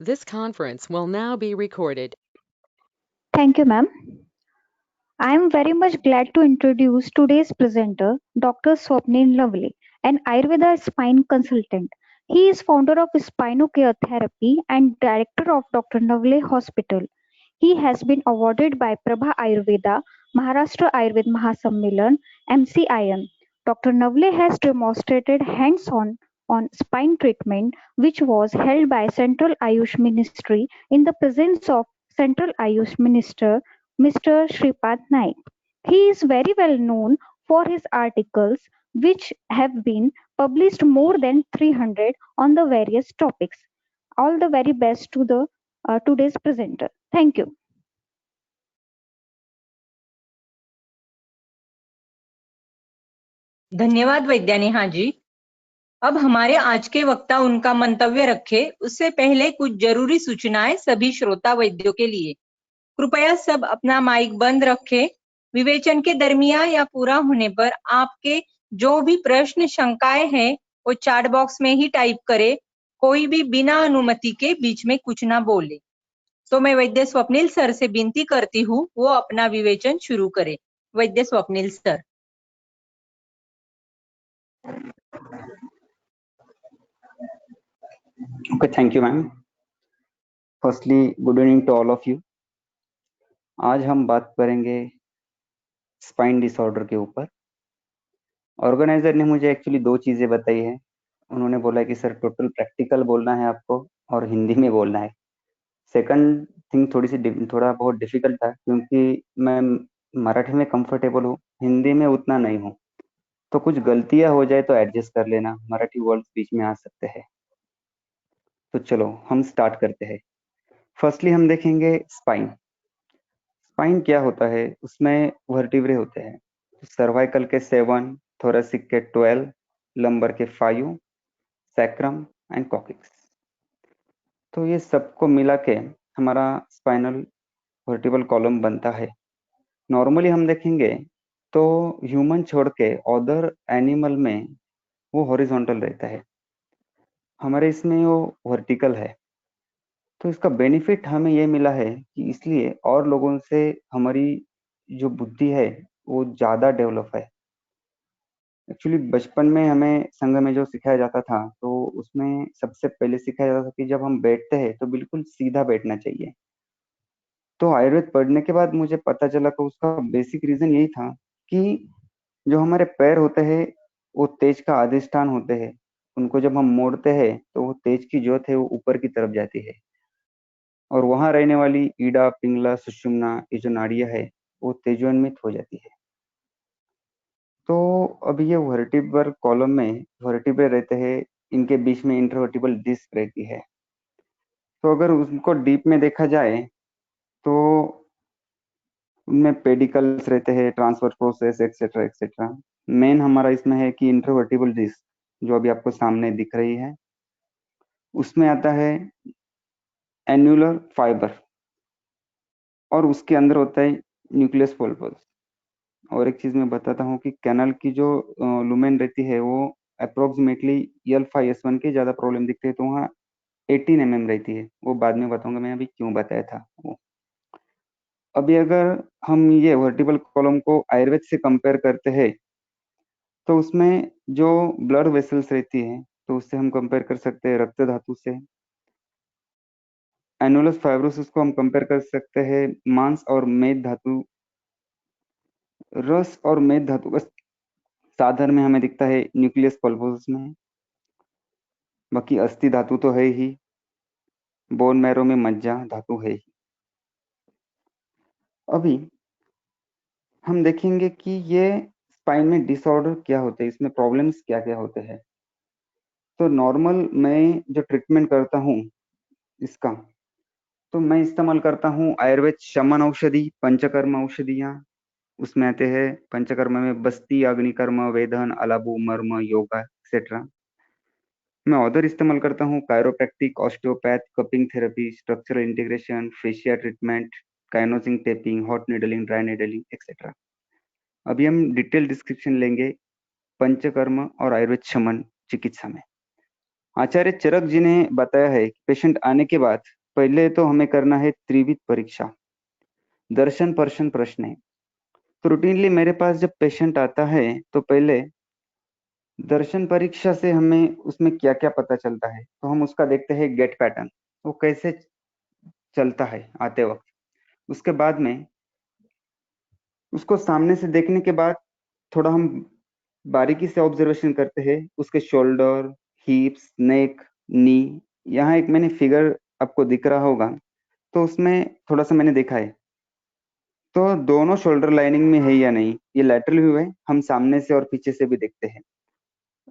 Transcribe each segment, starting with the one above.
This conference will now be recorded. Thank you, ma'am. I am very much glad to introduce today's presenter, Dr. Swapnil Lovely, an Ayurveda spine consultant. He is founder of Spinocare Therapy and director of Dr. Navle Hospital. He has been awarded by Prabha Ayurveda, Maharashtra Ayurveda Mahasammelan, MCIM. Dr. Navle has demonstrated hands-on on spine treatment, which was held by Central Ayush Ministry in the presence of Central Ayush Minister Mr. Shripad Naik. He is very well known for his articles, which have been published more than 300 on the various topics. All the very best to the today's presenter. Thank you. धन्यवाद वैद्यानेहा जी। अब हमारे आज के वक्ता उनका मंतव्य रखे उससे पहले कुछ जरूरी सूचनाएं सभी श्रोता वैद्यों के लिए। कृपया सब अपना माइक बंद रखें। विवेचन के दरमियान या पूरा होने पर आपके जो भी प्रश्न शंकाएं हैं वो चैट बॉक्स में ही टाइप करें। कोई भी बिना अनुमति के बीच में कुछ ना बोले। तो मैं वैद्य स्वप्निल सर से विनती करती हूँ वो अपना विवेचन शुरू करें। वैद्य Swapnil sir. Okay, thank you, ma'am. Firstly, good evening to all of you. आज हम बात करेंगे स्पाइन डिसऑर्डर के ऊपर। ऑर्गेनाइजर ने मुझे एक्चुअली दो चीजें बताई है। उन्होंने बोला कि सर टोटल प्रैक्टिकल बोलना है आपको और हिंदी में बोलना है। सेकंड थिंग थोड़ा बहुत डिफिकल्ट था क्योंकि मैं मराठी में कंफर्टेबल हूँ, हिंदी में उतना नहीं हूँ, तो कुछ गलतियां हो जाए तो एडजस्ट कर लेना, मराठी वर्ड्स बीच में आ सकते हैं। तो चलो हम स्टार्ट करते हैं। फर्स्टली हम देखेंगे स्पाइन। स्पाइन क्या होता है, उसमें वर्टिब्रे होते हैं। सर्वाइकल के 7, थोरेसिक के 12, लंबर के 5, सैक्रम एंड कॉक्सिक्स। तो ये सबको मिला के हमारा स्पाइनल वर्टिबल कॉलम बनता है। नॉर्मली हम देखेंगे तो ह्यूमन छोड़ के अदर एनिमल में वो हॉरिजॉन्टल रहता है, हमारे इसमें वो वर्टिकल है। तो इसका बेनिफिट हमें ये मिला है कि इसलिए और लोगों से हमारी जो बुद्धि है वो ज्यादा डेवलप है। एक्चुअली बचपन में हमें संघ में जो सिखाया जाता था तो उसमें सबसे पहले सिखाया जाता था कि जब हम बैठते हैं तो बिल्कुल सीधा बैठना चाहिए। तो आयुर्वेद पढ़ने के बाद मुझे पता चला कि उसका बेसिक रीजन यही था कि जो हमारे पैर होते हैं वो तेज का अधिष्ठान होते हैं, उनको जब हम मोड़ते हैं तो वो तेज की ज्योत है वो ऊपर की तरफ जाती है और वहां रहने वाली ईडा, पिंगला, सुषुम्ना, ये जो नाड़ियां है वो तेजोन्मित हो जाती है। तो अब ये वर्टिब्रल कॉलम में वर्टिब्रे रहते हैं, इनके बीच में इंटरवर्टिबल डिस्क रहती है। तो अगर उनको डीप में देखा जाए तो उनमें पेडिकल्स रहते हैं, transfer process etcetera etcetera. Main हमारा इसमें है कि इंटरवर्टिबल डिस्क जो अभी आपको सामने दिख रही है उसमें आता है एन्युलर फाइबर और उसके अंदर होता है न्यूक्लियस पल्पस। और एक चीज मैं बताता हूँ कि कैनल की जो लुमेन रहती है वो अप्रोक्सीमेटली L5S1 के ज्यादा प्रॉब्लम दिखते हैं, तो वहाँ 18 mm रहती है। वो बाद में बताऊंगा मैं अभी क्यों बताया था वो। अभी अगर हम ये वर्टिबल कॉलम को आयुर्वेद से कंपेयर करते हैं तो उसमें जो ब्लड वेसल्स रहती है तो उससे हम कंपेयर कर सकते हैं रक्त धातु से। एनुलस फाइब्रोसिस को हम कंपेयर कर सकते हैं मांस और मेद धातु, रस और मेद धातु का साधन में हमें दिखता है न्यूक्लियस पल्पोसिस में। बाकी अस्थि धातु तो है ही, बोन मैरो में मज्जा धातु है ही। अभी हम देखेंगे कि ये स्पाइन में डिसऑर्डर क्या होते हैं, इसमें प्रॉब्लम्स क्या क्या होते हैं। तो नॉर्मल मैं जो ट्रीटमेंट करता हूँ इसका, तो मैं इस्तेमाल करता हूँ आयुर्वेद शमन औषधि, पंचकर्म औषधियाँ। उसमें आते हैं पंचकर्म में बस्ती, अग्निकर्म, वेदन, अलाबू, मर्म, योगा एक्सेट्रा। मैं ऑर्डर इस्तेमाल करता हूँ chiropractic, osteopath, cupping therapy, structural integration, fascia treatment, kinesio taping, hot needling, dry needling etcetera. अभी हम डिटेल डिस्क्रिप्शन लेंगे पंचकर्म और आयुर्वेद शमन चिकित्सा में। आचार्य चरक जी ने बताया है कि पेशेंट आने के बाद पहले तो हमें करना है त्रिविध परीक्षा, दर्शन पर्शन प्रश्न है। तो रूटीनली मेरे पास जब पेशेंट आता है तो पहले दर्शन परीक्षा से हमें उसमें क्या क्या पता चलता है, तो हम उसका देखते हैं गेट पैटर्न, वो कैसे चलता है आते वक्त। उसके बाद में उसको सामने से देखने के बाद थोड़ा हम बारीकी से ऑब्जर्वेशन करते हैं उसके शोल्डर, हिप्स, नेक, नी। यहाँ एक मैंने फिगर आपको दिख रहा होगा, तो उसमें थोड़ा सा मैंने देखा है, तो दोनों शोल्डर लाइनिंग में है या नहीं, ये लैटरल व्यू है, हम सामने से और पीछे से भी देखते हैं।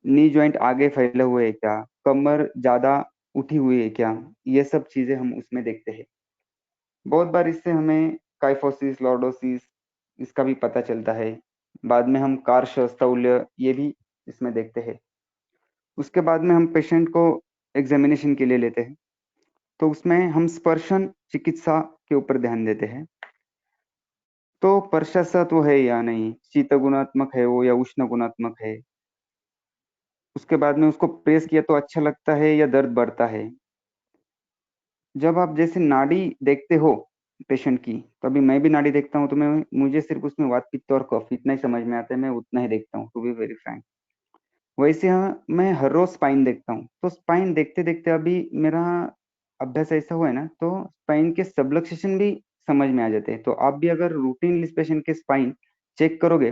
नी जॉइंट आगे फैले हुए है क्या, कमर ज्यादा उठी हुई है क्या, ये सब चीजें हम उसमें देखते हैं। बहुत बार इससे हमें काइफोसिस, लॉर्डोसिस इसका भी पता चलता है। बाद में हम कार्श स्थौल्य ये भी इसमें देखते हैं। उसके बाद में हम पेशेंट को एग्जामिनेशन के लिए लेते हैं, तो उसमें हम स्पर्शन चिकित्सा के ऊपर ध्यान देते हैं। तो पर्शसत्व है या नहीं, शीत गुणात्मक है वो या उष्ण गुणात्मक है। उसके बाद में उसको प्रेस किया तो अच्छा लगता है या दर्द बढ़ता है। जब आप जैसे नाड़ी देखते हो पेशेंट की, तो अभी मैं भी नाड़ी देखता हूँ, तो मैं मुझे सिर्फ उसमें वात पित्त और कफ इतना ही समझ में आता है, मैं उतना ही देखता हूँ, टू बी वेरी फ्रैंक। वैसे हाँ, मैं हर रोज स्पाइन देखता हूँ, तो स्पाइन देखते देखते अभी मेरा अभ्यास ऐसा हुआ है ना, तो स्पाइन के सबलक्सेशन भी समझ में आ जाते हैं। तो आप भी अगर रूटीन पेशेंट के स्पाइन चेक करोगे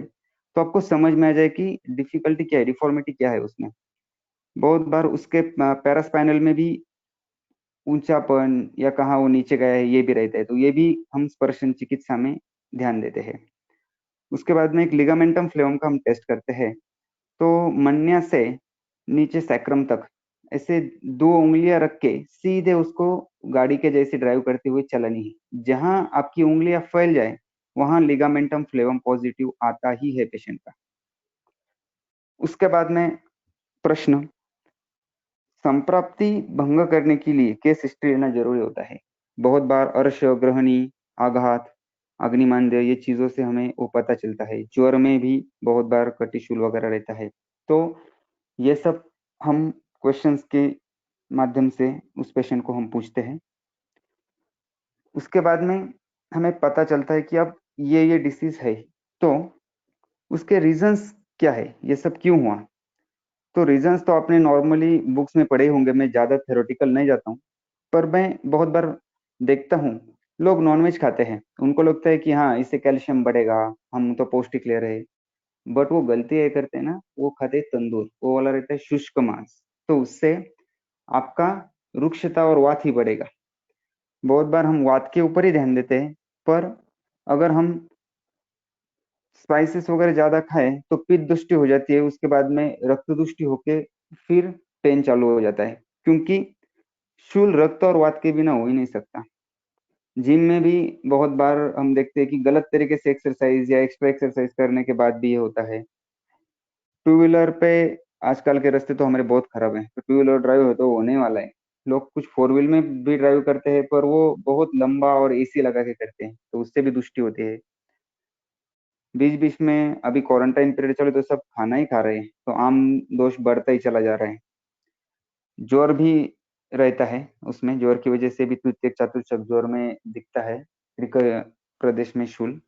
तो आपको समझ में आ जाए कि डिफिकल्टी क्या है, डिफॉर्मिटी क्या है उसमें। बहुत बार उसके पैरास्पाइनल में भी ऊंचापन या कहाँ वो नीचे गया है ये भी रहता है, तो ये भी हम स्पर्शन चिकित्सा में ध्यान देते हैं। उसके बाद में एक लिगामेंटम फ्लेवम का हम टेस्ट करते हैं। तो मन्या से नीचे सैक्रम तक ऐसे 2 उंगलियां रख के सीधे उसको गाड़ी के जैसे ड्राइव करते हुए चलनी है। जहां आपकी उंगलियां फैल जाए वहां लिगामेंटम फ्लेवम पॉजिटिव आता ही है पेशेंट का। उसके बाद में प्रश्न, संप्राप्ति भंग करने के लिए केस हिस्ट्री लेना जरूरी होता है। बहुत बार अर्श, ग्रहणी, आघात, अग्निमांद्य ये चीजों से हमें वो पता चलता है। ज्वर में भी बहुत बार कटिशूल वगैरह रहता है, तो ये सब हम क्वेश्चंस के माध्यम से उस पेशेंट को हम पूछते हैं। उसके बाद में हमें पता चलता है कि अब ये डिसीज है, तो उसके रीजंस क्या है, ये सब क्यों हुआ। तो रीजंस तो आपने नॉर्मली बुक्स में पढ़े होंगे, मैं ज्यादा थ्योरेटिकल नहीं जाता हूँ, पर मैं बहुत बार देखता हूँ लोग नॉनवेज खाते हैं, उनको लगता है कि हाँ इससे कैल्शियम बढ़ेगा, हम तो पौष्टिक ले रहे हैं। बट वो गलती ये करते हैं ना, वो खाते हैं तंदूर, वो वाला रहता है शुष्क मांस, तो उससे आपका रुक्षता और वात ही बढ़ेगा। बहुत बार हम वात के ऊपर ही ध्यान देते हैं, पर अगर हम स्पाइसेस वगैरह ज्यादा खाएं तो पित्त दुष्टि हो जाती है, उसके बाद में रक्त दुष्टि होके फिर पेन चालू हो जाता है, क्योंकि शूल रक्त और वात के बिना हो ही नहीं सकता। जिम में भी बहुत बार हम देखते हैं कि गलत तरीके से एक्सरसाइज या एक्स्ट्रा एक्सरसाइज करने के बाद भी ये होता है। टू व्हीलर पे आजकल के रास्ते तो हमारे बहुत खराब हैं, तो टू व्हीलर ड्राइव हो तो होने वाला है। लोग कुछ फोर व्हील में भी ड्राइव करते हैं, पर वो बहुत लंबा और एसी लगा के करते हैं, तो उससे भी दुष्टि होती है। बीच बीच में अभी क्वारंटाइन पीरियड चले तो सब खाना ही खा रहे हैं, तो आम दोष बढ़ता ही चला जा रहा है। ज्वर भी रहता है, उसमें ज्वर की वजह से भी तृतीयक चतुर्थक ज्वर में दिखता है, प्रदेश में शूल।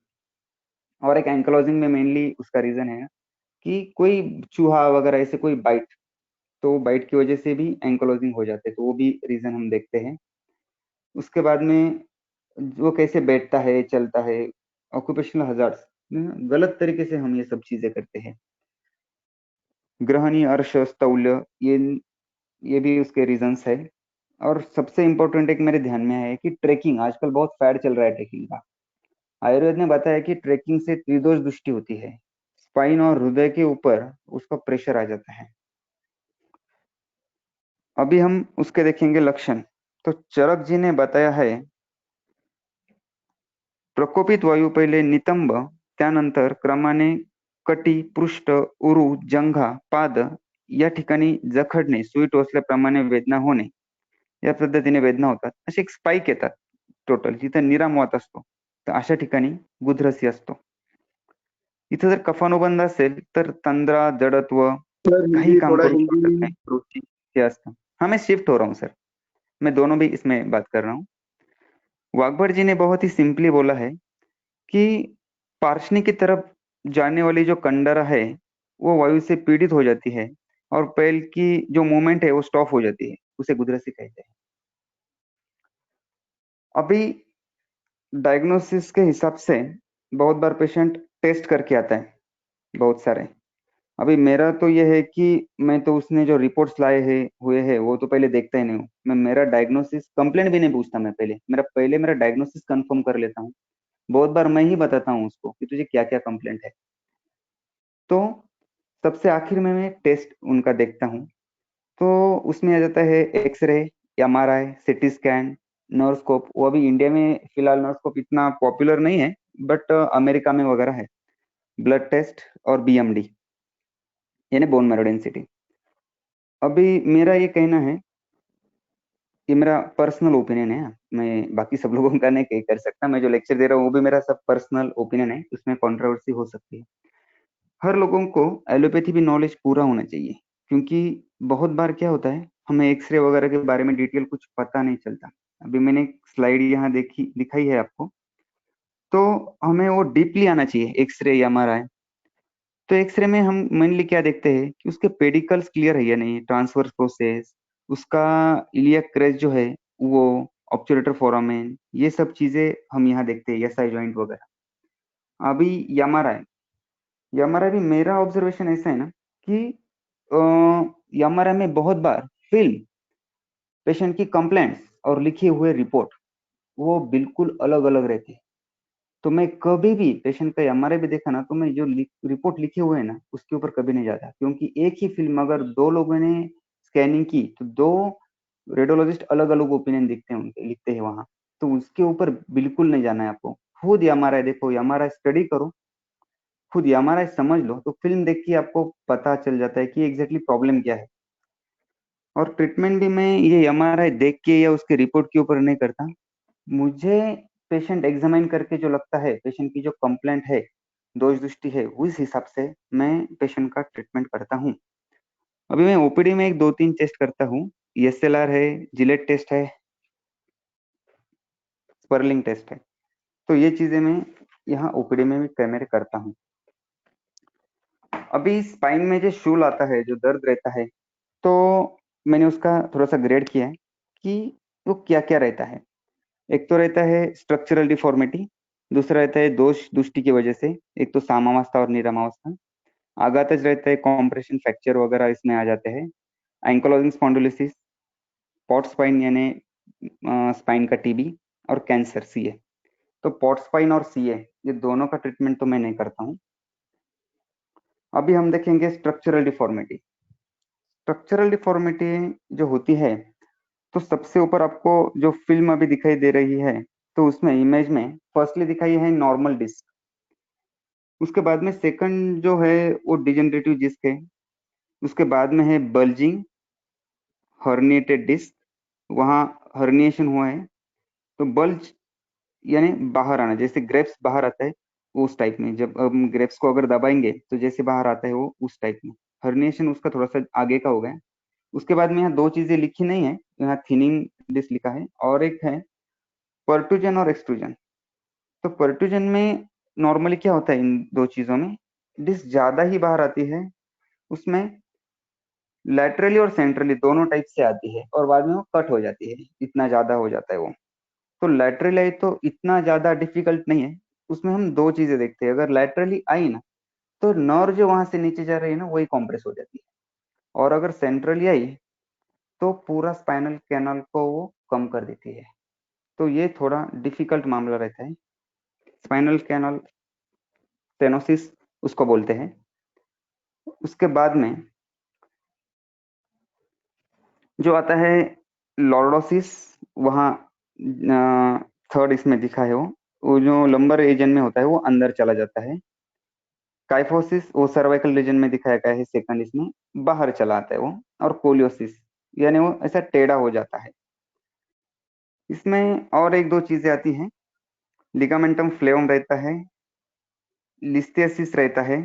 और एक एंकलोजिंग में मेनली उसका रीजन है कि कोई चूहा वगैरह ऐसे कोई बाइट, तो बाइट की वजह से भी एंकलोजिंग हो जाते हैं, तो वो भी रीजन हम देखते हैं। उसके बाद में वो कैसे बैठता है, चलता है, ऑक्यूपेशनल हजार्ड्स, गलत तरीके से हम ये सब चीजें करते हैं। ग्रहणी, अर्श, स्थौल्य, ये भी उसके रीजंस है। और सबसे इंपॉर्टेंट एक मेरे ध्यान में है कि ट्रेकिंग, आजकल बहुत फैड चल रहा है ट्रेकिंग का। आयुर्वेद ने बताया कि ट्रेकिंग से त्रिदोष दृष्टि होती है, स्पाइन और हृदय के ऊपर उसका प्रेशर आ जाता है। अभी हम उसके देखेंगे लक्षण। तो चरक जी ने बताया है, प्रकोपित वायू पहिले नितंब, त्यानंतर क्रमाने कटी, पृष्ठ, उरू, जंघा, पाद या ठिकाणी जखडणे, सुई टोचल्याप्रमाणे वेदना होणे, या पद्धतीने वेदना होतात। असे एक स्पाइक येतात टोटल, जिथे निरामवात असतो, तर अशा ठिकाणी गुदरसी असतो। इथं जर कफानुबंध असेल तर तंद्रा, जडत्व, सर काही हिंदी काम थोड़ा करू शकत हिंदी नाही, रुची हे असतं। हाँ, मैं शिफ्ट हो रहा हूँ सर, मैं दोनों भी इसमें बात कर रहा हूँ। वाघभट जी ने बहुत ही सिंपली बोला है कि पार्शनी की तरफ जाने वाली जो कंडरा है वो वायु से पीड़ित हो जाती है और पैल की जो मूवमेंट है वो स्टॉप हो जाती है, उसे गुदरसी कहते हैं। अभी डायग्नोसिस के हिसाब से बहुत बार पेशेंट टेस्ट करके आता है, बहुत सारे। अभी मेरा तो यह है कि मैं तो उसने जो रिपोर्ट्स लाए हैं हुए हैं वो तो पहले देखता ही नहीं हूँ। मैं मेरा डायग्नोसिस कंप्लेंट भी नहीं पूछता, मैं पहले मेरा डायग्नोसिस कंफर्म कर लेता हूँ। बहुत बार मैं ही बताता हूँ उसको कि तुझे क्या क्या कंप्लेंट है। तो सबसे आखिर में मैं टेस्ट उनका देखता हूँ, तो उसमें आ जाता है एक्सरे, एमआरआई, सिटी स्कैन, नर्वस्कोप। वो अभी इंडिया में फिलहाल नर्वस्कोप इतना पॉपुलर नहीं है, बट अमेरिका में वगैरह है। ब्लड टेस्ट और बीएमडी यानी बोन मैरो डेंसिटी। अभी मेरा ये कहना है, ये मेरा पर्सनल ओपिनियन है, मैं बाकी सब लोगों का नहीं कर सकता। मैं जो लेक्चर दे रहा हूँ वो भी मेरा सब पर्सनल ओपिनियन है, उसमें कंट्रोवर्सी हो सकती है। हर लोगों को एलोपैथी भी नॉलेज पूरा होना चाहिए, क्योंकि बहुत बार क्या होता है, हमें एक्सरे वगैरह के बारे में डिटेल कुछ पता नहीं चलता। अभी मैंने एक स्लाइड यहाँ दिखाई है आपको, तो हमें वो डीपली आना चाहिए एक्सरे या एमआरआई। तो एक्सरे में हम मेनली क्या देखते हैं कि उसके पेडिकल्स क्लियर है या नहीं, ट्रांसवर्स प्रोसेस, उसका इलियक क्रेस्ट जो है वो, ऑब्चुलेटर फोरामेन, ये सब चीजें हम यहाँ देखते हैं, एसआई जॉइंट वगैरह। अभी एमआरआई भी मेरा ऑब्जर्वेशन ऐसा है ना कि एमआरआई में बहुत बार फिल्म, पेशेंट की कंप्लेंट्स और लिखे हुए रिपोर्ट वो बिल्कुल अलग अलग रहते हैं। तो मैं कभी भी पेशेंट का एमआरआई भी देखा ना, तो मैं जो रिपोर्ट लिखे हुए है ना उसके ऊपर कभी नहीं जाता, क्योंकि एक ही फिल्म अगर दो लोगों ने स्कैनिंग की तो दो रेडियोलॉजिस्ट अलग अलग ओपिनियन दिखते हैं, उनके लिखते हैं वहां। तो उसके ऊपर बिल्कुल नहीं जाना है आपको। खुद एमआरआई देखो, एमआरआई स्टडी करो, खुद एमआरआई समझ लो, तो फिल्म देख के आपको पता चल जाता है कि एग्जैक्टली प्रॉब्लम क्या है। और ट्रीटमेंट भी मैं ये एमआरआई देख के या उसके रिपोर्ट के ऊपर नहीं करता। मुझे पेशेंट एग्जामिन करके जो लगता है, पेशेंट की जो कंप्लेंट है, दोष दृष्टि है, उस हिसाब से मैं पेशेंट का ट्रीटमेंट करता हूँ। अभी मैं ओपीडी में एक दो तीन टेस्ट करता हूँ, एसएलआर है, जिलेट टेस्ट है, स्पर्लिंग टेस्ट है। तो ये चीजें मैं यहाँ ओपीडी में भी कैमरे करता हूँ। अभी स्पाइन में जो शूल आता है, जो दर्द रहता है, तो मैंने उसका थोड़ा सा ग्रेड किया है कि वो क्या क्या रहता है। एक तो रहता है स्ट्रक्चरल डिफॉर्मिटी, दूसरा रहता है दोष दृष्टि की वजह से, एक तो सामावस्था और निरामावस्था। आघातज रहता है कॉम्प्रेशन, फ्रैक्चर वगैरह इसमें आ जाते हैं। एंकोलॉजिंग स्पॉन्डिलोसिस, पॉट स्पाइन यानी स्पाइन का टीबी, और कैंसर सीए। तो पॉट स्पाइन और सीए ये दोनों का ट्रीटमेंट तो मैं नहीं करता हूँ। अभी हम देखेंगे स्ट्रक्चरल डिफॉर्मिटी। स्ट्रक्चरल डिफॉर्मिटी जो होती है, तो सबसे ऊपर आपको जो फिल्म अभी दिखाई दे रही है, तो उसमें इमेज में फर्स्टली दिखाई है नॉर्मल डिस्क, उसके बाद में सेकंड जो है वो डिजेनरेटिव डिस्क है, उसके बाद में है बल्जिंग हर्निएटेड डिस्क, वहां हर्निएशन हुआ है। तो बल्ज यानी बाहर आना, जैसे ग्रेप्स बाहर आता है उस टाइप में, जब हम ग्रेप्स को अगर दबाएंगे तो जैसे बाहर आता है वो उस टाइप में। हर्निएशन उसका थोड़ा सा आगे का हो गया। उसके बाद में यहाँ दो चीजें लिखी नहीं है, यहाँ थिनिंग डिस्क लिखा है, और एक है पर्टूजन और एक्सट्रूजन। तो पर्टूजन में नॉर्मली क्या होता है, इन दो चीजों में डिस्क ज्यादा ही बाहर आती है, उसमें लैटरली और सेंट्रली दोनों टाइप से आती है, और बाद में वो कट हो जाती है, इतना ज्यादा हो जाता है वो। तो लैटरली आई तो इतना ज्यादा डिफिकल्ट नहीं है। उसमें हम दो चीजें देखते हैं, अगर लैटरली आई ना तो नर्व जो वहां से नीचे जा रही है ना वही कॉम्प्रेस हो जाती है, और अगर सेंट्रली आई तो पूरा स्पाइनल कैनल को वो कम कर देती है। तो ये थोड़ा डिफिकल्ट मामला रहता है। स्पाइनल कैनल स्टेनोसिस उसको बोलते हैं। उसके बाद में जो आता है लॉर्डोसिस, वहाँ थर्ड इसमें दिखा है वो जो लंबर रीजन में होता है वो अंदर चला जाता है। काइफोसिस वो सर्वाइकल रीजन में दिखाया गया है, सेकंड इसमें बाहर चला आता है वो। और कोलियोसिस यानी वो ऐसा टेढ़ा हो जाता है। इसमें और एक दो चीजें आती हैं, लिगामेंटम फ्लेवम रहता है, लिस्टियसिस रहता है,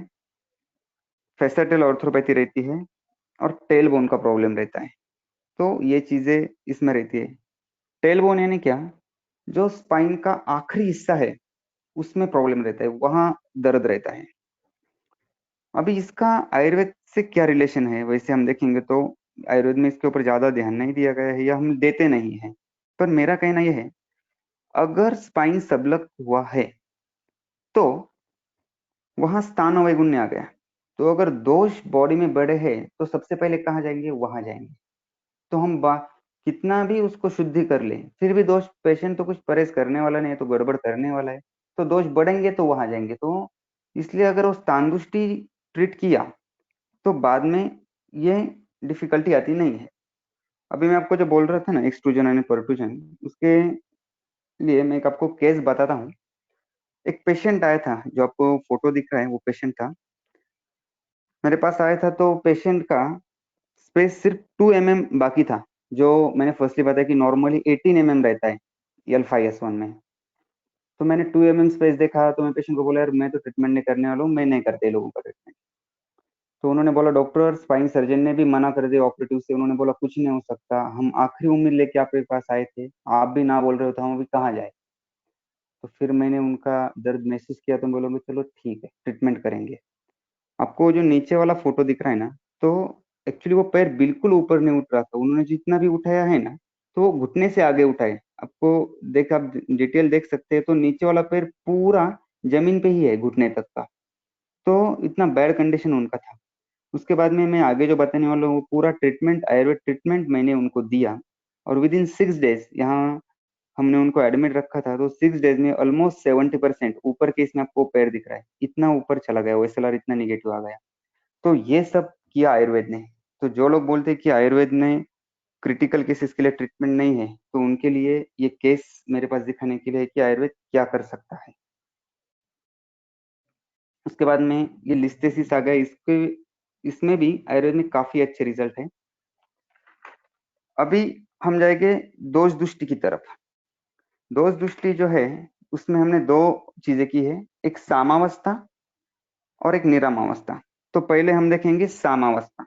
फेसेटल ऑर्थोपैथी रहती है, और टेल बोन का प्रॉब्लम रहता है। तो ये चीजें इसमें रहती है। टेलबोन यानी क्या, जो स्पाइन का आखिरी हिस्सा है उसमें प्रॉब्लम रहता है, वहां दर्द रहता है। अभी इसका आयुर्वेद से क्या रिलेशन है, वैसे हम देखेंगे तो आयुर्वेद में इसके ऊपर ज्यादा ध्यान नहीं दिया गया है या हम देते नहीं है। पर मेरा कहना यह है, अगर स्पाइन सबलक हुआ है तो वहां स्थान वैगुण्य आ गया। तो अगर दोष बॉडी में बड़े हैं तो सबसे पहले कहाँ जाएंगे, वहां जाएंगे। तो हम कितना भी उसको शुद्धि कर ले, फिर भी दोष, पेशेंट तो कुछ परहेज करने वाला नहीं है, तो गड़बड़ करने वाला है, तो दोष बढ़ेंगे तो वहां जाएंगे। तो इसलिए अगर वो स्थान दृष्टि ट्रीट किया तो बाद में ये डिफिकल्टी आती नहीं है। अभी मैं आपको जो बोल रहा था ना, एक्सट्रूजन एंड परट्रूजन, उसके लिए मैं एक आपको केस बताता हूँ। एक पेशेंट आया था, जो आपको फोटो दिख रहा है वो पेशेंट था, मेरे पास आया था। तो पेशेंट का स्पेस सिर्फ 2 mm बाकी था, जो मैंने फर्स्टली बताया कि नॉर्मली 18 mm रहता है L5S1 में। तो मैंने 2 mm स्पेस देखा, तो मैं पेशेंट को बोला, यार मैं तो ट्रीटमेंट नहीं करने वाला हूँ, मैं नहीं करते लोगों का ट्रीटमेंट। तो उन्होंने बोला, डॉक्टर स्पाइन सर्जन ने भी मना कर दिया ऑपरेटिव से, उन्होंने बोला कुछ नहीं हो सकता, हम आखिरी उम्मीद लेके आपके पास आए थे, आप भी ना बोल रहे हो तो हम अभी कहाँ जाए। तो फिर मैंने उनका दर्द महसूस किया, तो बोलोगे चलो ठीक है ट्रीटमेंट करेंगे। आपको जो नीचे वाला फोटो दिख रहा है ना, तो एक्चुअली वो पैर बिल्कुल ऊपर नहीं उठ रहा था, उन्होंने जितना भी उठाया है ना, तो वो घुटने से आगे उठाए। आपको देख, आप डिटेल देख सकते हैं, तो नीचे वाला पैर पूरा जमीन पे ही है घुटने तक का। तो इतना बैड कंडीशन उनका था। उसके बाद में मैं आगे जो बताने वाला हूँ, वो पूरा ट्रीटमेंट, आयुर्वेद ट्रीटमेंट मैंने उनको दिया। और विद इन 6 डेज यहाँ हमने उनको एडमिट रखा था। तो 6 डेज में ऑलमोस्ट 70% ऊपर के, इसमें आपको पैर दिख रहा है, इतना ऊपर चला गया, OSLR इतना निगेटिव आ गया। तो ये सब किया आयुर्वेद ने। तो जो लोग बोलते हैं कि आयुर्वेद में क्रिटिकल केसेस के लिए ट्रीटमेंट नहीं है, तो उनके लिए ये केस मेरे पास दिखाने के लिए है कि आयुर्वेद क्या कर सकता है। उसके बाद में ये लिस्थेसिस आ गया, इसके इसमें भी आयुर्वेद में काफी अच्छे रिजल्ट है। अभी हम जाएंगे दोष दृष्टि की तरफ। दोष दृष्टि जो है, उसमें हमने 2 चीजें की है, एक सामावस्था और एक निरामावस्था। तो पहले हम देखेंगे सामावस्था।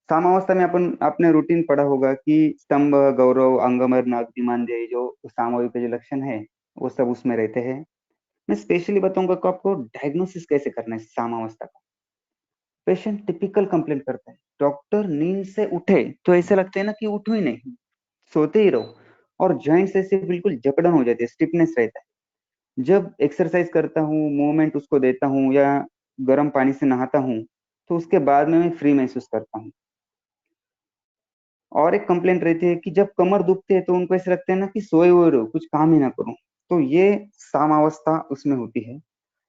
सामावस्था में अपन, आपने रूटीन पढ़ा होगा कि स्तंभ, गौरव, अंगमर, नागदिमांद्य, जो सामूहिक के जो लक्षण है वो सब उसमें रहते हैं। मैं स्पेशली बताऊंगा कि आपको डायग्नोसिस कैसे करना है सामावस्था का। पेशेंट टिपिकल कंप्लेंट करता है, डॉक्टर नींद से उठे तो ऐसे लगता है ना कि उठो ही नहीं, सोते ही रहो, और जॉइंट्स ऐसे बिल्कुल जकड़न हो जाती है, स्टिफनेस रहता है। जब एक्सरसाइज करता हूँ, मूवमेंट उसको देता हूँ, या गर्म पानी से नहाता हूँ, तो उसके बाद में मैं फ्री महसूस करता हूँ। और एक कंप्लेंट रहती है कि जब कमर दुखती है तो उनको ऐसे लगता है ना कि सोए हुए रहो, कुछ काम ही ना करो। तो ये सामावस्था उसमें होती है।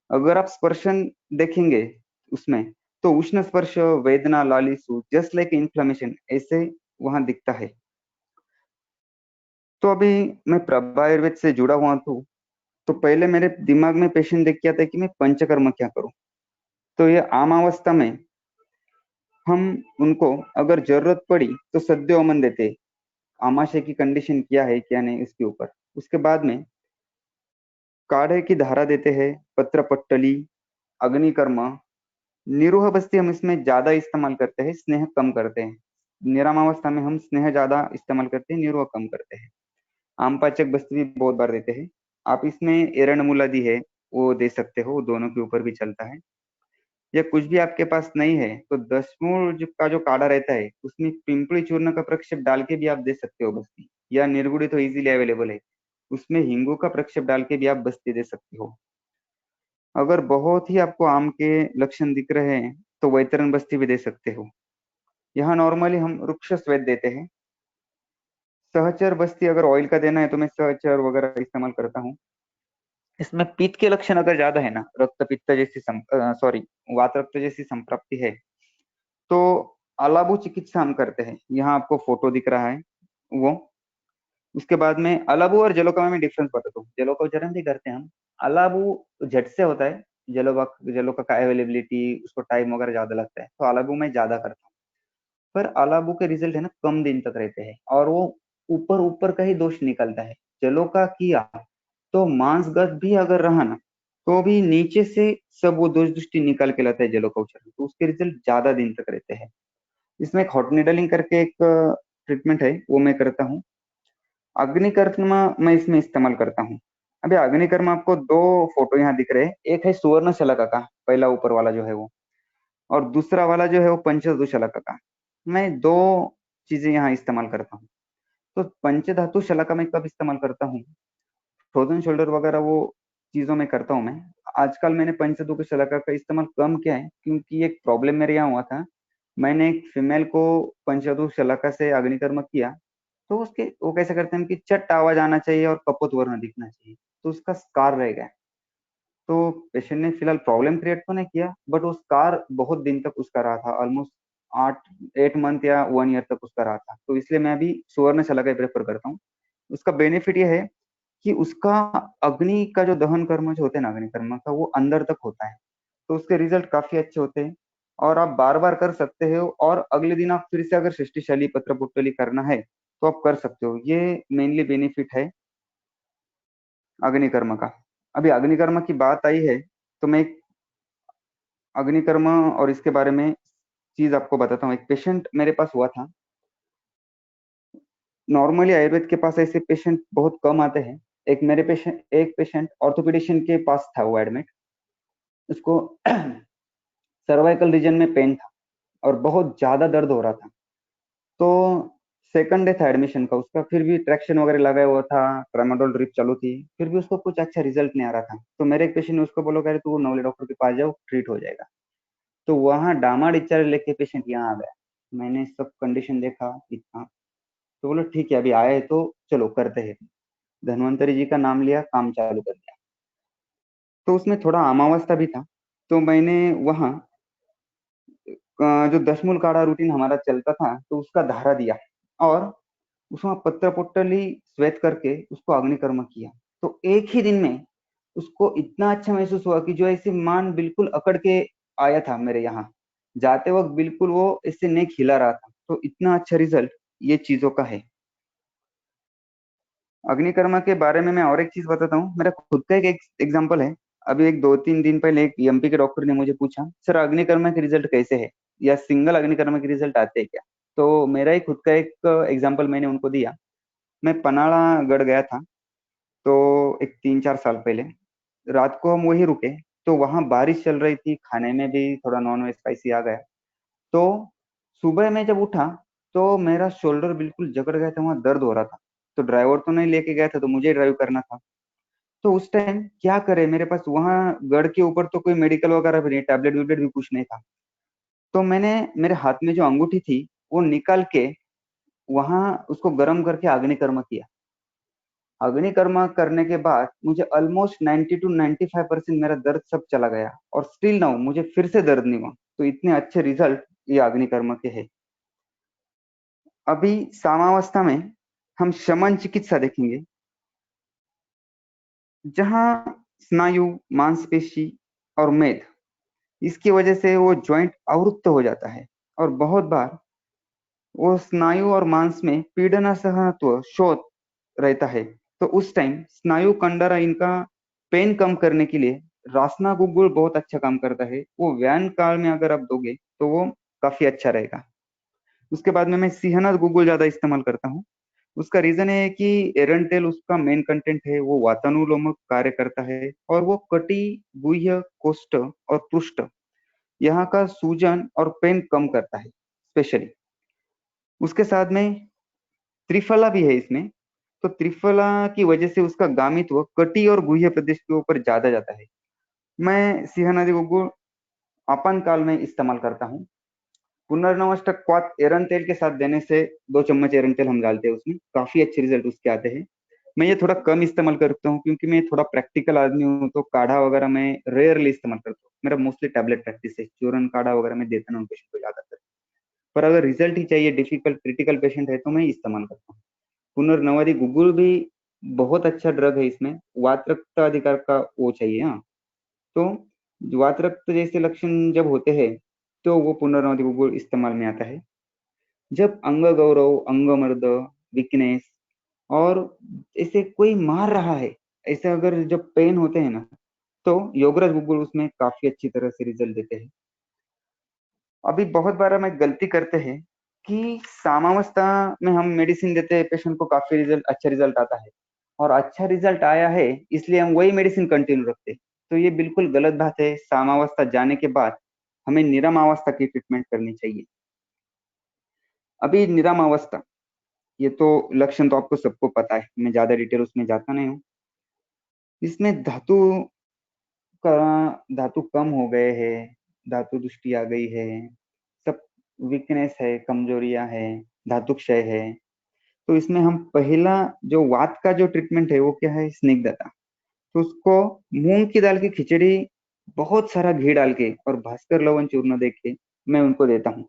अगर आप स्पर्शन देखेंगे उसमें, तो उष्ण स्पर्श, वेदना, लालिसु, जस्ट लाइक इन्फ्लेमेशन, ऐसे वहां दिखता है। तो अभी मैं प्रभा आयुर्वेद से जुड़ा हुआ हूँ, तो पहले मेरे दिमाग में पेशेंट देख के आता है कि मैं पंचकर्म क्या करूं। तो ये आम अवस्था में हम उनको अगर जरूरत पड़ी तो सद्य ओमन देते हैं। आमाशय की कंडीशन क्या है क्या नहीं इसके ऊपर। उसके बाद में काढ़े की धारा देते हैं, पत्र पट्टली, अग्निकर्म, निरूह बस्ती हम इसमें ज्यादा इस्तेमाल करते हैं, स्नेह कम करते हैं। निरामावस्था में हम स्नेह ज्यादा इस्तेमाल करते हैं, निरूह कम करते हैं। आम पाचक बस्ती भी बहुत बार देते हैं। आप इसमें एरण मूलादि है वो दे सकते हो, दोनों के ऊपर भी चलता है। या कुछ भी आपके पास नहीं है तो दशमूल का जो काढ़ा रहता है उसमें पिंपली चूर्ण का प्रक्षेप डाल के भी आप दे सकते हो बस्ती, या निर्गुड़ी तो इजीली अवेलेबल है, उसमें हिंगू का प्रक्षेप डाल के भी आप बस्ती दे सकते हो। अगर बहुत ही आपको आम के लक्षण दिख रहे हैं तो वैतरण बस्ती भी दे सकते हो। यहाँ नॉर्मली हम वृक्ष स्वेद देते हैं। सहचर बस्ती अगर ऑयल का देना है तो मैं सहचर वगैरह इस्तेमाल करता हूँ। इसमें पित्त के लक्षण अगर ज्यादा है ना, रक्त पित्त जैसी सॉरी वात रक्त जैसी संप्राप्ति है, तो अलाबू चिकित्सा हम करते हैं। यहाँ आपको फोटो दिख रहा है वो। उसके बाद में अलाबू और जलोका में डिफरेंस बताता हूँ। जलोका उच्चारण भी करते हैं हम, अलाबू झट से होता है, जलोका का अवेलेबिलिटी, उसको टाइम वगैरह ज्यादा लगता है, तो अलाबू में ज्यादा करता हूँ। पर अलाबू के रिजल्ट है ना कम दिन तक रहते हैं, और वो ऊपर ऊपर का ही दोष निकलता है। जलोका किया तो मांसगत भी अगर रहा ना, तो भी नीचे से सब वो दोष दृष्टि निकाल के लाता है जलोका उच्चारण, तो उसके रिजल्ट ज्यादा दिन तक रहते हैं। इसमें एक हॉट निडलिंग करके एक ट्रीटमेंट है वो मैं करता हूँ। अग्निकर्म मैं इसमें इस्तेमाल करता हूँ। अभी अग्निकर्म आपको दो फोटो यहाँ दिख रहे हैं, एक है सुवर्ण शलाका का, पहला ऊपर वाला जो है वो, और दूसरा वाला जो है वो पंचधातु शलाका का। मैं दो चीजें यहाँ इस्तेमाल करता हूँ। तो पंचधातु शलाका मैं कब इस्तेमाल करता हूँ, फ्रोजन शोल्डर वगैरह वो चीजों में करता हूँ मैं। आजकल मैंने पंचधातु शलाका का इस्तेमाल कम किया है क्योंकि एक प्रॉब्लम मेरे यहाँ हुआ था। मैंने एक फीमेल को पंचधातु शलाका से अग्निकर्म किया, तो उसके वो कैसे करते हैं कि चट आवाज आना चाहिए और कपोत वर्ण दिखना चाहिए, तो उसका स्कार रह गया। तो पेशेंट ने फिलहाल प्रॉब्लम क्रिएट तो नहीं किया, बट वो स्कार बहुत दिन तक उसका रहा था, ऑलमोस्ट 8 मंथ या 1 ईयर तक उसका रहा था। तो इसलिए मैं अभी सुवर्ण शलाका ही प्रेफर करता हूँ। उसका बेनिफिट ये है कि उसका अग्नि का जो दहन कर्म जो होते हैं ना, अग्नि कर्म का, वो अंदर तक होता है, तो उसके रिजल्ट काफी अच्छे होते हैं और आप बार बार कर सकते हो। और अगले दिन आप फिर से अगर सृष्टिशाली पत्र पुटली करना है तो आप कर सकते हो। ये मेनली बेनिफिट है अग्निकर्म का। अभी अग्निकर्म की बात आई है तो मैं एक अग्निकर्म और इसके बारे में चीज आपको बताता हूँ। एक पेशेंट मेरे पास हुआ था। नॉर्मली आयुर्वेद के पास ऐसे पेशेंट बहुत कम आते हैं। एक पेशेंट ऑर्थोपेडिशियन के पास था, वो एडमिट, उसको सर्वाइकल रीजन में पेन था और बहुत ज्यादा दर्द हो रहा था। तो सेकंड डे था एडमिशन का उसका, फिर भी ट्रैक्शन वगैरह लगाया हुआ था, ट्रामाडोल ड्रिप चालू थी, फिर भी उसको कुछ अच्छा रिजल्ट नहीं आ रहा था। तो मेरे एक पेशेंट ने उसको बोला, कह रहे तू नवले डॉक्टर के पास जाओ, ट्रीट हो जाएगा। तो वहां डामा डिस्चार्ज लेके पेशेंट यहाँ आ गया। मैंने सब कंडीशन देखा इतना, तो बोलो ठीक है अभी आए तो चलो करते हैं। धन्वंतरी जी का नाम लिया, काम चालू कर दिया। तो उसमें थोड़ा अमावस्था भी था, तो मैंने वहाँ जो दशमूल काढ़ा रूटीन हमारा चलता था तो उसका धारा दिया और उसमें पत्र पुट्टली श्वेत करके उसको अग्निकर्म किया। तो एक ही दिन में उसको इतना अच्छा महसूस हुआ कि जो ऐसे मान बिल्कुल अकड़ के आया था मेरे यहाँ, जाते वक्त बिल्कुल वो इससे नहीं खिला रहा था। तो इतना अच्छा रिजल्ट ये चीजों का है। अग्निकर्मा के बारे में मैं और एक चीज बताता हूँ। मेरा खुद का एक एग्जांपल है। अभी एक 2-3 दिन पहले एक एमपी के डॉक्टर ने मुझे पूछा, सर अग्निकर्मा के रिजल्ट कैसे है, या सिंगल अग्निकर्मा के रिजल्ट आते हैं क्या। तो मेरा ही खुद का एक एग्जाम्पल मैंने उनको दिया। मैं पनाड़ा गढ़ गया था, तो एक 3-4 साल पहले रात को हम वहीं रुके। तो वहां बारिश चल रही थी, खाने में भी थोड़ा नॉन वेज स्पाइसी आ गया। तो सुबह मैं जब उठा तो मेरा शोल्डर बिल्कुल जकड़ गया था, वहां दर्द हो रहा था। तो ड्राइवर तो नहीं लेके गया था, तो मुझे ड्राइव करना था। तो उस टाइम क्या करे, मेरे पास वहां गढ़ के ऊपर तो कोई मेडिकल वगैरह भी नहीं, टैबलेट वैबलेट भी कुछ नहीं था। तो मैंने मेरे हाथ में जो अंगूठी थी वो निकाल के वहां उसको गर्म करके अग्निकर्म किया। अग्निकर्म करने के बाद मुझे ऑलमोस्ट 90 to 95% मेरा दर्द सब चला गया और स्टिल नाउ मुझे फिर से दर्द नहीं हुआ। तो इतने अच्छे रिजल्ट ये अग्निकर्म के है। अभी सामावस्था में हम शमन चिकित्सा देखेंगे, जहां स्नायु, मांसपेशी और मेद, इसकी वजह से वो जॉइंट अवरुद्ध हो जाता है और बहुत बार वो स्नायु और मांस में पीड़न असहनत्व शोथ रहता है। तो उस टाइम स्नायु कंडरा इनका पेन कम करने के लिए रासना गुग्गुल बहुत अच्छा काम करता है। वो व्यायाम काल में अगर आप दोगे तो वो काफी अच्छा रहेगा। उसके बाद में मैं सिहना गुग्गुल ज्यादा इस्तेमाल करता हूँ। उसका रीजन है कि एरंटेल उसका मेन कंटेंट है, वो वातानुलोमक कार्य करता है और वो कटी, गुह्य, कोष्ठ और पृष्ठ यहाँ का सूजन और पेन कम करता है स्पेशली। उसके साथ में त्रिफला भी है इसमें। तो त्रिफला की वजह से उसका गामित्व कटी और गुह्य प्रदेश के ऊपर ज्यादा जाता है। मैं सिंहनादी गुग्गुल आपान काल में इस्तेमाल करता हूँ। पुनर्नवष्टक क्वाथ एरन तेल के साथ देने से 2 चम्मच एरन तेल हम डालते हैं उसमें, काफी अच्छे रिजल्ट उसके आते हैं। मैं ये थोड़ा कम इस्तेमाल करता हूँ क्योंकि मैं थोड़ा प्रैक्टिकल आदमी हूँ, तो काढ़ा वगैरह मैं रेयरली इस्तेमाल करता हूँ। मेरा मोस्टली टैबलेट प्रैक्टिस है, चूरन काढ़ा वगैरह मैं देता हूँ पेशेंट को ज्यादातर। पर अगर रिजल्ट ही चाहिए, डिफिकल्ट क्रिटिकल पेशेंट है, तो मैं इस्तेमाल करता हूँ। पुनर्नवादी गुग्गुल भी बहुत अच्छा ड्रग है। इसमें वात रक्त अधिकार का वो चाहिए। हाँ, तो वात रक्त जैसे लक्षण जब होते हैं तो वो पुनर्नवादी गुग्गुल इस्तेमाल में आता है। जब अंग गौरव, अंग मर्द, वीकनेस और ऐसे कोई मार रहा है, ऐसे अगर जब पेन होते हैं ना, तो योगराज गुग्गुल उसमें काफी अच्छी तरह से रिजल्ट देते हैं। अभी बहुत बार हम एक गलती करते हैं कि सामावस्था में हम मेडिसिन देते हैं, पेशेंट को काफी अच्छा रिजल्ट आता है, और अच्छा रिजल्ट आया है इसलिए हम वही मेडिसिन कंटिन्यू रखते हैं। तो ये बिल्कुल गलत बात है। सामावस्था जाने के बाद हमें निरामावस्था की ट्रीटमेंट करनी चाहिए। अभी निरामावस्था, ये तो लक्षण तो आपको सबको पता है, मैं ज्यादा डिटेल उसमें जाता नहीं हूँ। इसमें धातु कम हो गए हैं, धातु दृष्टि आ गई है, सब वीकनेस है, कमजोरियां है, धातु क्षय है। तो इसमें हम पहला जो वात का जो ट्रीटमेंट है वो क्या है, स्निग्धता। तो उसको मूंग की दाल की खिचड़ी, बहुत सारा घी डाल के और भास्कर लवण चूर्ण दे के मैं उनको देता हूँ।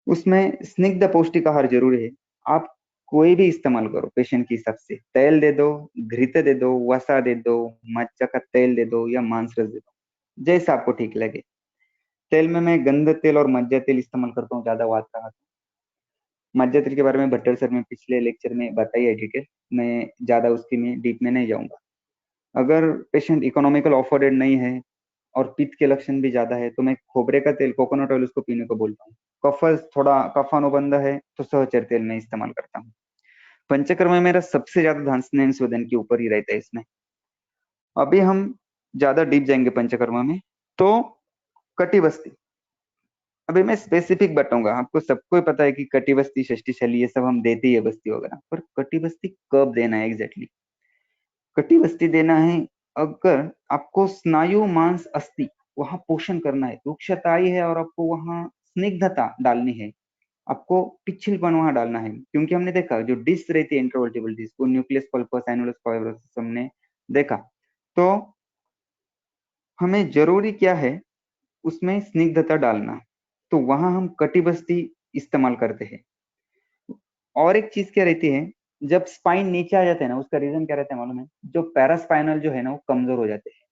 उसमें स्निग्ध पौष्टिक आहार जरूरी है। आप कोई भी इस्तेमाल करो पेशेंट के हिसाब से, तेल दे दो, घृत दे दो, वसा दे दो, मज्जा का तेल दे दो या मांस रस दे दो, जैसा आपको ठीक लगे। तेल में मैं गंध तेल और मज्जा तेल इस्तेमाल करता हूँ ज्यादा वात का। मज्जा तेल के बारे में भट्टर सर ने पिछले लेक्चर में बताई है डिटेल, मैं ज्यादा उसकी में डीप में नहीं जाऊंगा। अगर पेशेंट इकोनॉमिकल अफोर्डेड नहीं है और पित्त के लक्षण भी ज्यादा है तो मैं खोबरे का तेल, कोकोनट ऑयल उसको पीने को बोलता हूँ। थोड़ा कफानुबंध है तो सहचर तेल में इस्तेमाल करता हूँ। पंचकर्म में मेरा सबसे ज्यादा ध्यान स्नेह संवेदन के ऊपर ही रहता है इसमें। अभी हम ज्यादा डीप जाएंगे पंचकर्म में। तो कटिबस्ती, अभी मैं स्पेसिफिक बताऊंगा। आपको सबको ही पता है कि कटिबस्ती, षष्ठी ये सब हम देते ही है बस्ती वगैरह, पर कटिबस्ती कब देना है एग्जैक्टली? कटिबस्ती देना है अगर आपको स्नायु मांस अस्थि वहां पोषण करना है, रुक्षता आई है और आपको वहां स्निग्धता डालनी है, आपको पिछलपन वहां डालना है। क्योंकि हमने देखा जो डिस्क रहती है इंटरवर्टिबल डिस्क, वो न्यूक्लियस पल्पस एनुलस फाइब्रोसिस हमने देखा। तो हमें जरूरी क्या है, उसमें स्निग्धता डालना। तो वहां हम कटिबस्ती इस्तेमाल करते हैं। और एक चीज क्या रहती है, जब स्पाइन नीचे आ जाते हैं ना, उसका रीजन क्या रहता है मालूम है? जो पैरास्पाइनल जो है ना वो कमजोर हो जाते हैं।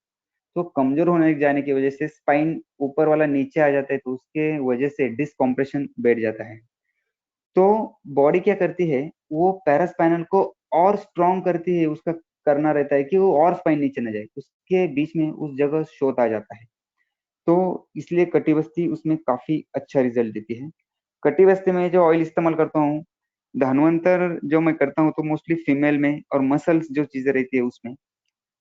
तो कमजोर होने जाने की वजह से स्पाइन ऊपर वाला नीचे आ जाता है, तो उसके वजह से डिस्क कॉम्प्रेशन बैठ जाता है। तो बॉडी क्या करती है, वो पैरास्पाइनल को और स्ट्रॉन्ग करती है, उसका करना रहता है कि वो और स्पाइन नीचे न जाए, उसके बीच में उस जगह शोथ आ जाता है। तो इसलिए कटिबस्ती उसमें काफी अच्छा रिजल्ट देती है। कटिबस्ती में जो ऑयल इस्तेमाल करता हूँ, धन्वंतर जो मैं करता हूँ तो मोस्टली फीमेल में, और मसल्स जो चीजें रहती है उसमें।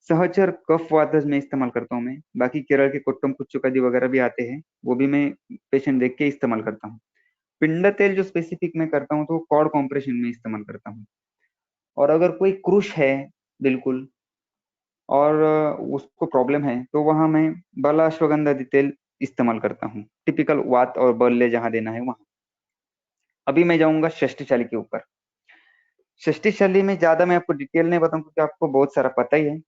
सहचर कफ वातज में इस्तेमाल करता हूँ मैं। बाकी केरल के कोट्टम पुच्चुकादी वगैरह भी आते हैं, वो भी मैं पेशेंट देख के इस्तेमाल करता हूँ। पिंड तेल जो स्पेसिफिक मैं करता हूँ तो कॉर्ड कॉम्प्रेशन में इस्तेमाल करता हूँ। और अगर कोई क्रूश है बिल्कुल और उसको प्रॉब्लम है तो वहां मैं बला अश्वगंधा तेल इस्तेमाल करता हूँ, टिपिकल वात और बल्ले जहां देना है वहां। अभी मैं जाऊंगा षष्टिशाली के ऊपर। षष्टिशाली में ज्यादा मैं आपको डिटेल नहीं बताऊं क्योंकि आपको बहुत सारा पता ही है।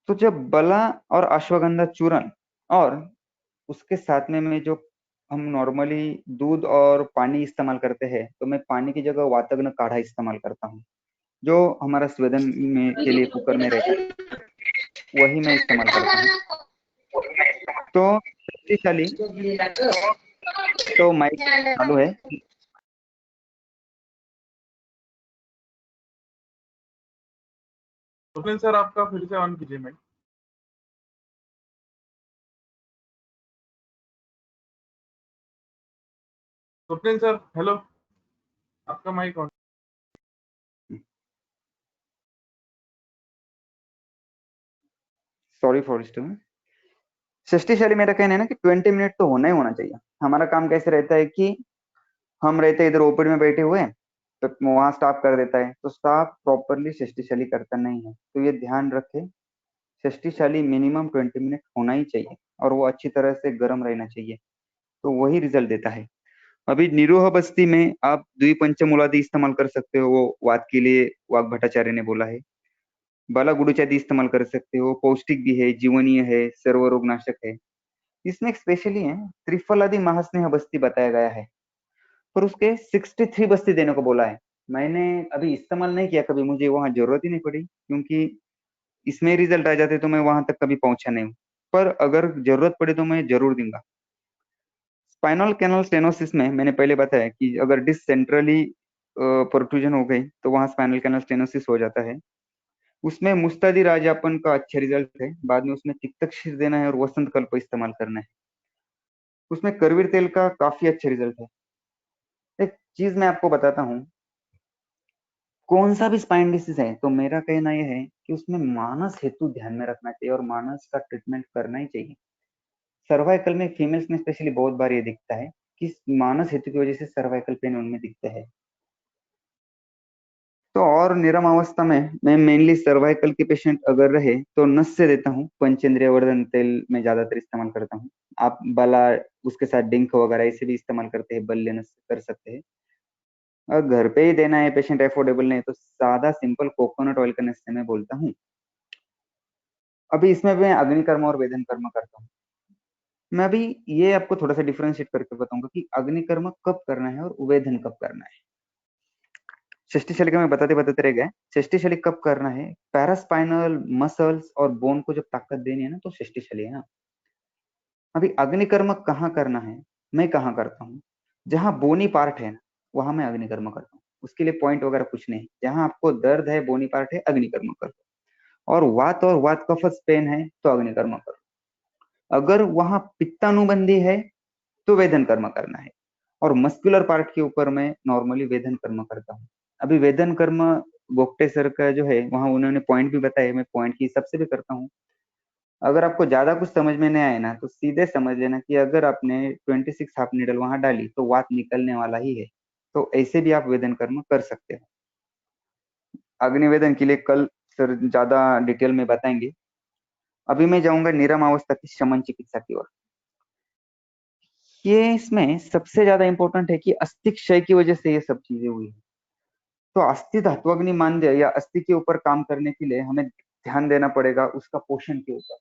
तो जब बला और अश्वगंधा चूर्ण और उसके साथ में मैं जो हम नॉर्मली दूध और पानी इस्तेमाल करते हैं, तो मैं पानी की जगह वातग्न काढ़ा इस्तेमाल करता हूँ, जो हमारा स्वेदन में के लिए कुकर में रहता है, वही मैं इस्तेमाल करता हूँ। तो शक्तिशाली, तो माइक चालू है। स्वप्निल सर आपका फिर से ऑन कीजिए माइक। स्वप्निल सर हेलो, आपका mic on. Sorry for disturbance. शक्तिशाली मेरा कहना है ना कि 20 मिनट तो होना ही होना चाहिए। हमारा काम कैसे रहता है कि हम रहते हैं इधर ओपीडी में बैठे हुए, तो वहां स्टाफ कर देता है, तो स्टाफ प्रॉपरली शक्तिशाली करता नहीं है। तो ये ध्यान रखे, शक्तिशाली मिनिमम 20 मिनट होना ही चाहिए और वो अच्छी तरह से गर्म रहना चाहिए, तो वही रिजल्ट देता है। अभी निरोह बस्ती में आप द्विपंचमूलादि इस्तेमाल कर सकते हो, वो वात के लिए वाघ भट्टाचार्य ने बोला है। बाला गुडुचादी इस्तेमाल कर सकते हो, पौष्टिक भी है, जीवनीय है, सर्व रोगनाशक है। इसमें एक स्पेशली है त्रिफल आदि महास्नेह बस्ती बताया गया है, पर उसके 63 बस्ती देने को बोला है। मैंने अभी इस्तेमाल नहीं किया कभी, मुझे वहां जरूरत ही नहीं पड़ी, क्योंकि इसमें रिजल्ट आ जाते तो मैं वहां तक कभी पहुंचा नहीं हूँ। पर अगर जरूरत पड़े तो मैं जरूर दूंगा। स्पाइनल कैनल स्टेनोसिस में मैंने पहले बताया कि अगर डिस्क सेंट्रली प्रोट्रूजन हो गई तो वहां स्पाइनल कैनल स्टेनोसिस हो जाता है। उसमें मुस्तादी राजापन का अच्छा रिजल्ट है। बाद में उसमें तिक्तक्षीर देना है और वसंत कल्प इस्तेमाल करना है। उसमें करवीर तेल का काफी अच्छा रिजल्ट है। एक चीज मैं आपको बताता हूँ, कौन सा भी स्पाइन डिसीज है तो मेरा कहना यह है कि उसमें मानस हेतु ध्यान में रखना चाहिए और मानस का ट्रीटमेंट करना ही चाहिए। सर्वाइकल में फीमेल्स में स्पेशली बहुत बार ये दिखता है कि मानस हेतु की वजह से सर्वाइकल पेन उनमें दिखता है। तो और निरम अवस्था में मैं मेनली सर्वाइकल के पेशेंट अगर रहे तो नस से देता हूँ, पंचेंद्रिय वर्धन तेल में ज्यादातर इस्तेमाल करता हूँ। आप बला उसके साथ डिंक वगैरह इसे भी इस्तेमाल करते हैं, बल्ले नस से कर सकते हैं। अगर घर पे ही देना है, पेशेंट अफोर्डेबल नहीं तो सादा सिंपल कोकोनट ऑयल का नस से मैं बोलता हूँ। अभी इसमें मैं अग्निकर्म और वेदन कर्म करता हूँ। मैं अभी ये आपको थोड़ा सा डिफरेंशिएट करके बताऊंगा कि अग्निकर्म कब करना है और वेदन कब करना है। षष्टिशलिका में बताते बताते रह गए। षष्टिशलिक कब करना है, पैरास्पाइनल मसल्स और बोन को जब ताकत देनी है ना तो षष्टिशली है ना। अभी अग्निकर्म कहाँ करना है, मैं कहाँ करता हूँ, जहां बोनी पार्ट है ना वहां मैं अग्निकर्म करता हूँ। उसके लिए पॉइंट वगैरह कुछ नहीं, जहां आपको दर्द है बोनी पार्ट है अग्निकर्म करो, और वात कफस पेन है तो अग्निकर्म करो। अगर वहां पित्तानुबंधी है तो वेदन कर्म करना है, और मस्कुलर पार्ट के ऊपर मैं नॉर्मली वेदन कर्म करता हूँ। अभी वेदन कर्म गोप्टे सर का जो है वहां उन्होंने पॉइंट भी बताए, मैं पॉइंट की हिसाब से भी करता हूँ। अगर आपको ज्यादा कुछ समझ में नहीं आए ना तो सीधे समझ लेना कि अगर आपने 26 हाफ नीडल वहां डाली तो वात निकलने वाला ही है। तो ऐसे भी आप वेदन कर्म कर सकते हो। अग्निवेदन के लिए कल सर ज्यादा डिटेल में बताएंगे। अभी मैं जाऊंगा निरम अवस्था की शमन चिकित्सा की ओर। ये इसमें सबसे ज्यादा इंपॉर्टेंट है कि अस्थि क्षय की वजह से ये सब चीजें हुई है। तो अस्थि धात्वग्नि मांद्य या अस्थि के ऊपर काम करने के लिए हमें ध्यान देना पड़ेगा उसका पोषण के ऊपर।